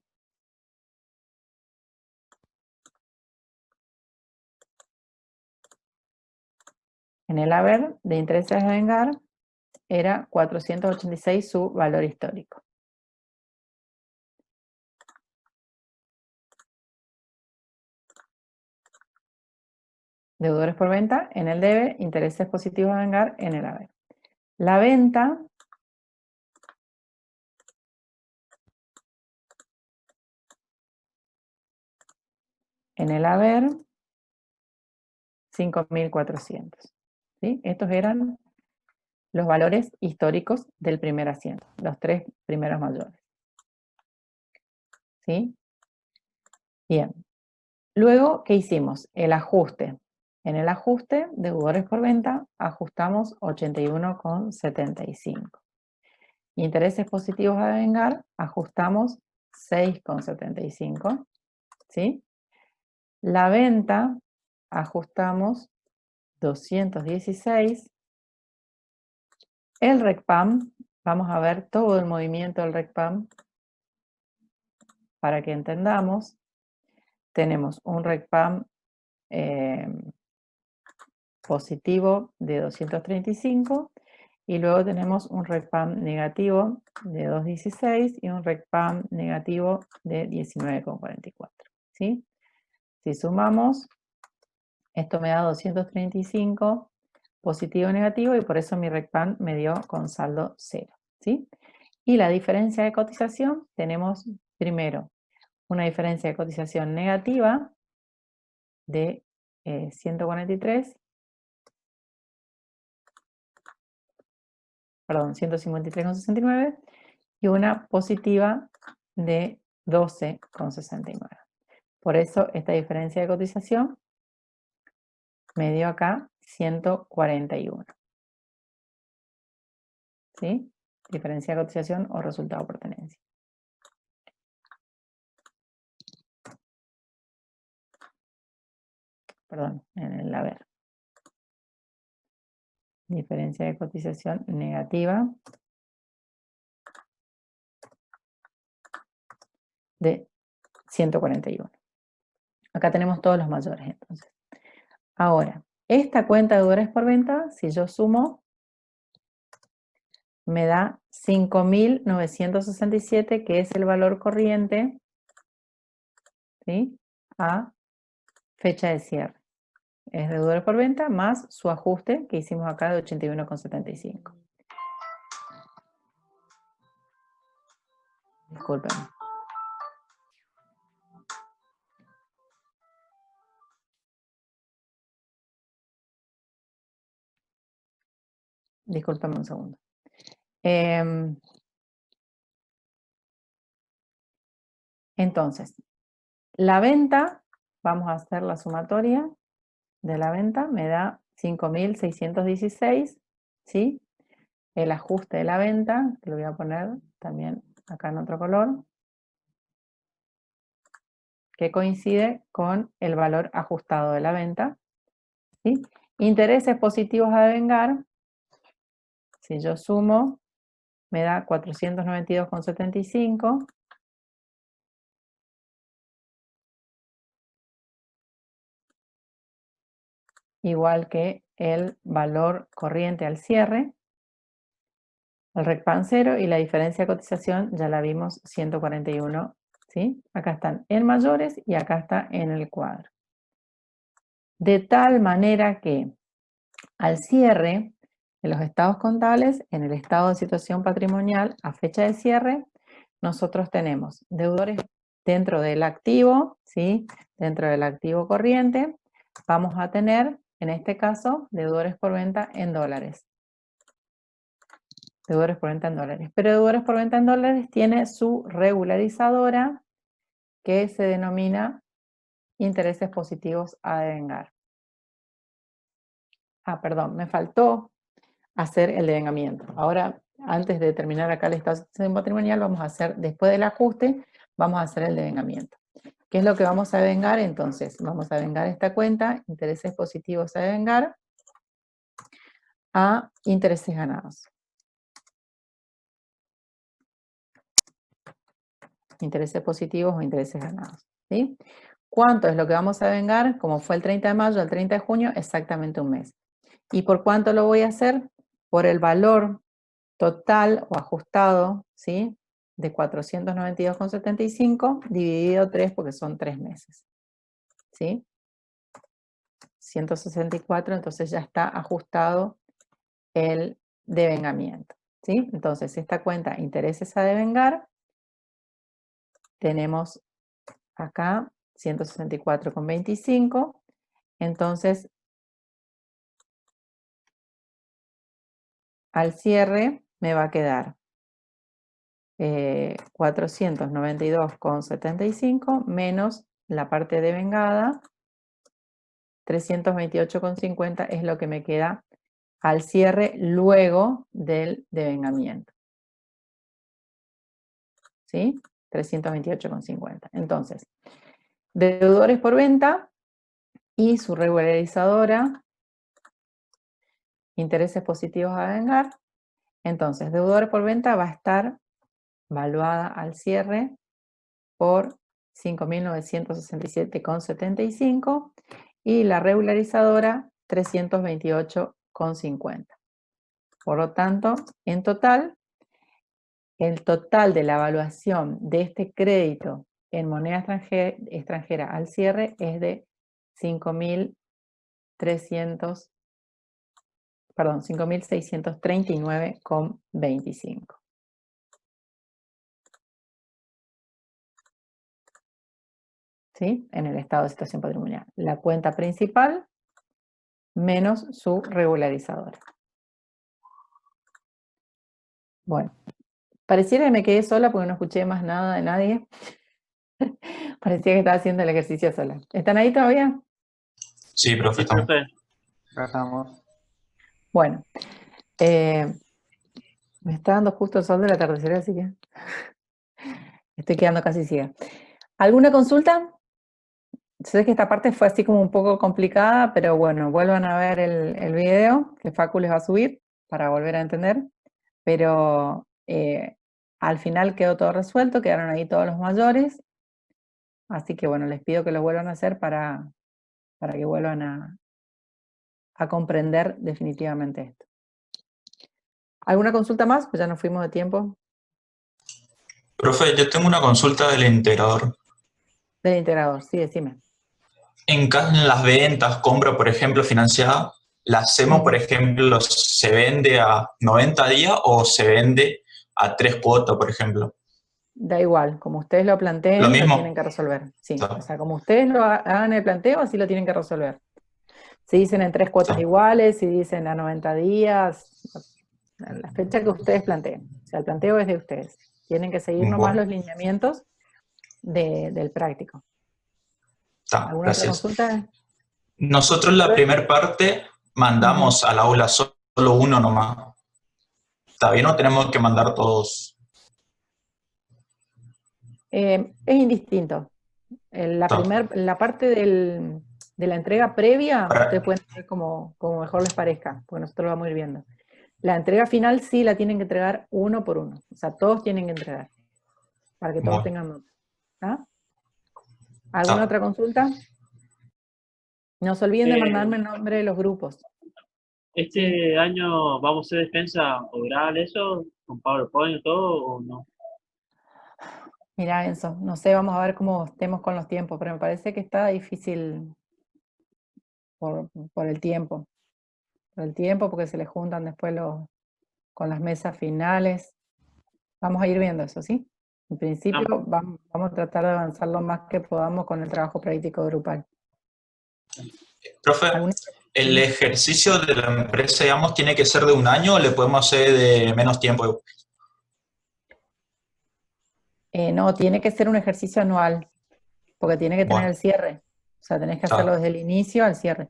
En el haber de intereses a devengar era 486 su valor histórico. Deudores por venta en el debe, intereses positivos a devengar en el haber. La venta en el haber, 5.400. ¿Sí? Estos eran los valores históricos del primer asiento, los 3 primeros mayores. ¿Sí? Bien. Luego, ¿qué hicimos? El ajuste. En el ajuste, deudores por venta, ajustamos 81,75. Intereses positivos a devengar, ajustamos 6,75. ¿Sí? La venta, ajustamos 216. El RECPAM, vamos a ver todo el movimiento del RECPAM para que entendamos. Tenemos un RECPAM positivo de 235 y luego tenemos un RECPAM negativo de 216 y un RECPAM negativo de 19,44, ¿sí? Si sumamos, esto me da 235 positivo negativo y por eso mi RECPAM me dio con saldo 0, ¿sí? Y la diferencia de cotización, tenemos primero una diferencia de cotización negativa de 143, perdón, 153,69 y una positiva de 12,69. Por eso esta diferencia de cotización me dio acá 141. ¿Sí? Diferencia de cotización o resultado por tenencia. Perdón, en el haber. Diferencia de cotización negativa de 141. Acá tenemos todos los mayores entonces. Ahora, esta cuenta de deudores por venta, si yo sumo, me da 5.967, que es el valor corriente, ¿sí?, a fecha de cierre. Es deudores por venta más su ajuste que hicimos acá de 81,75. Disculpen. Discúlpame un segundo. Entonces, la venta, vamos a hacer la sumatoria de la venta, me da 5.616, ¿sí? El ajuste de la venta, que lo voy a poner también acá en otro color, que coincide con el valor ajustado de la venta, ¿sí? Intereses positivos a devengar, si yo sumo, me da 492,75. Igual que el valor corriente al cierre, el RECPAM 0 y la diferencia de cotización ya la vimos, 141, ¿sí? Acá están en mayores y acá está en el cuadro. De tal manera que al cierre de los estados contables, en el estado de situación patrimonial a fecha de cierre, nosotros tenemos deudores dentro del activo, ¿sí? Dentro del activo corriente, vamos a tener, en este caso, deudores por venta en dólares. Deudores por venta en dólares. Pero deudores por venta en dólares tiene su regularizadora que se denomina intereses positivos a devengar. Ah, perdón, me faltó hacer el devengamiento. Ahora, antes de terminar acá el estado de situación patrimonial, vamos a hacer, después del ajuste, vamos a hacer el devengamiento. ¿Qué es lo que vamos a devengar? Entonces, vamos a devengar esta cuenta, intereses positivos a devengar, a intereses ganados. Intereses positivos o intereses ganados, ¿sí? ¿Cuánto es lo que vamos a devengar? Como fue el 30 de mayo al 30 de junio, exactamente un mes. ¿Y por cuánto lo voy a hacer? Por el valor total o ajustado, ¿sí?, de 492,75 dividido 3 porque son 3 meses, ¿sí? 164, entonces ya está ajustado el devengamiento, ¿sí? Entonces esta cuenta intereses a devengar, tenemos acá 164,25, entonces al cierre me va a quedar 492,75 menos la parte devengada, 328,50 es lo que me queda al cierre luego del devengamiento. ¿Sí? 328,50. Entonces, deudores por venta y su regularizadora, intereses positivos a devengar. Entonces, deudores por venta va a estar valuada al cierre por 5.967,75 y la regularizadora 5.328,50. Por lo tanto, en total, el total de la evaluación de este crédito en moneda extranjera al cierre es de 5.639,25. ¿Sí? En el estado de situación patrimonial. La cuenta principal menos su regularizadora. Bueno, pareciera que me quedé sola porque no escuché más nada de nadie. Parecía que estaba haciendo el ejercicio sola. ¿Están ahí todavía? Sí, profe, Sí, estamos. profe. Acá estamos. Bueno, me está dando justo el sol del atardecer, así que estoy quedando casi ciega. ¿Alguna consulta? Sé que esta parte fue así como un poco complicada, pero bueno, vuelvan a ver el video que Facu les va a subir para volver a entender. Pero al final quedó todo resuelto, quedaron ahí todos los mayores. Así que bueno, les pido que lo vuelvan a hacer para que vuelvan a comprender definitivamente esto. ¿Alguna consulta más? Pues ya nos fuimos de tiempo. Profe, yo tengo una consulta del integrador. Del integrador, sí, decime. En las ventas, compra, por ejemplo, financiada, ¿la hacemos, por ejemplo, se vende a 90 días o se vende a 3 cuotas, por ejemplo? Da igual, como ustedes lo planteen, ¿Lo lo mismo? tienen que resolver. Sí, Está. o sea, como ustedes lo hagan el planteo, así lo tienen que resolver. Si dicen en 3 cuotas Está. iguales, si dicen a 90 días, la fecha que ustedes planteen. O sea, el planteo es de ustedes. Tienen que seguir nomás Bueno. los lineamientos del práctico. Está, ¿Alguna otra gracias. consulta? Nosotros la primera parte mandamos al aula solo uno nomás. ¿Está bien o tenemos que mandar todos? Es indistinto. La parte de la entrega previa, ustedes pueden hacer como mejor les parezca, porque nosotros lo vamos a ir viendo. La entrega final sí la tienen que entregar uno por uno. O sea, todos tienen que entregar, para que todos Bueno. tengan nota. ¿Ah? ¿Alguna otra consulta? No se olviden de mandarme el nombre de los grupos. ¿Este año vamos a hacer defensa oral eso? ¿Con PowerPoint y todo o no? Mira, Enzo, no sé, vamos a ver cómo estemos con los tiempos, pero me parece que está difícil por el tiempo. Por el tiempo, porque se le juntan después con las mesas finales. Vamos a ir viendo eso, ¿sí? En principio vamos a tratar de avanzar lo más que podamos con el trabajo práctico grupal. Profe, ¿el ejercicio de la empresa, digamos, tiene que ser de un año o le podemos hacer de menos tiempo? No, tiene que ser un ejercicio anual, porque tiene que tener el cierre. O sea, tenés que hacerlo desde el inicio al cierre.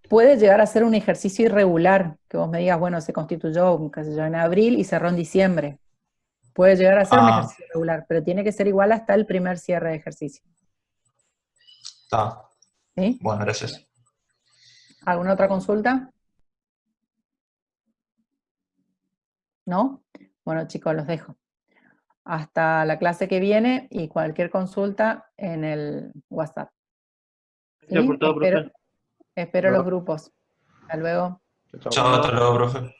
Puede llegar a ser un ejercicio irregular, que vos me digas, bueno, se constituyó, qué sé yo, en abril y cerró en diciembre. Puede llegar a ser un ejercicio irregular, pero tiene que ser igual hasta el primer cierre de ejercicio. Está. ¿Sí? Bueno, gracias. ¿Alguna otra consulta? ¿No? Bueno, chicos, los dejo. Hasta la clase que viene y cualquier consulta en el WhatsApp. ¿Sí? Gracias por todo, profe. Espero los grupos. Hasta luego. Chao, hasta luego, profe.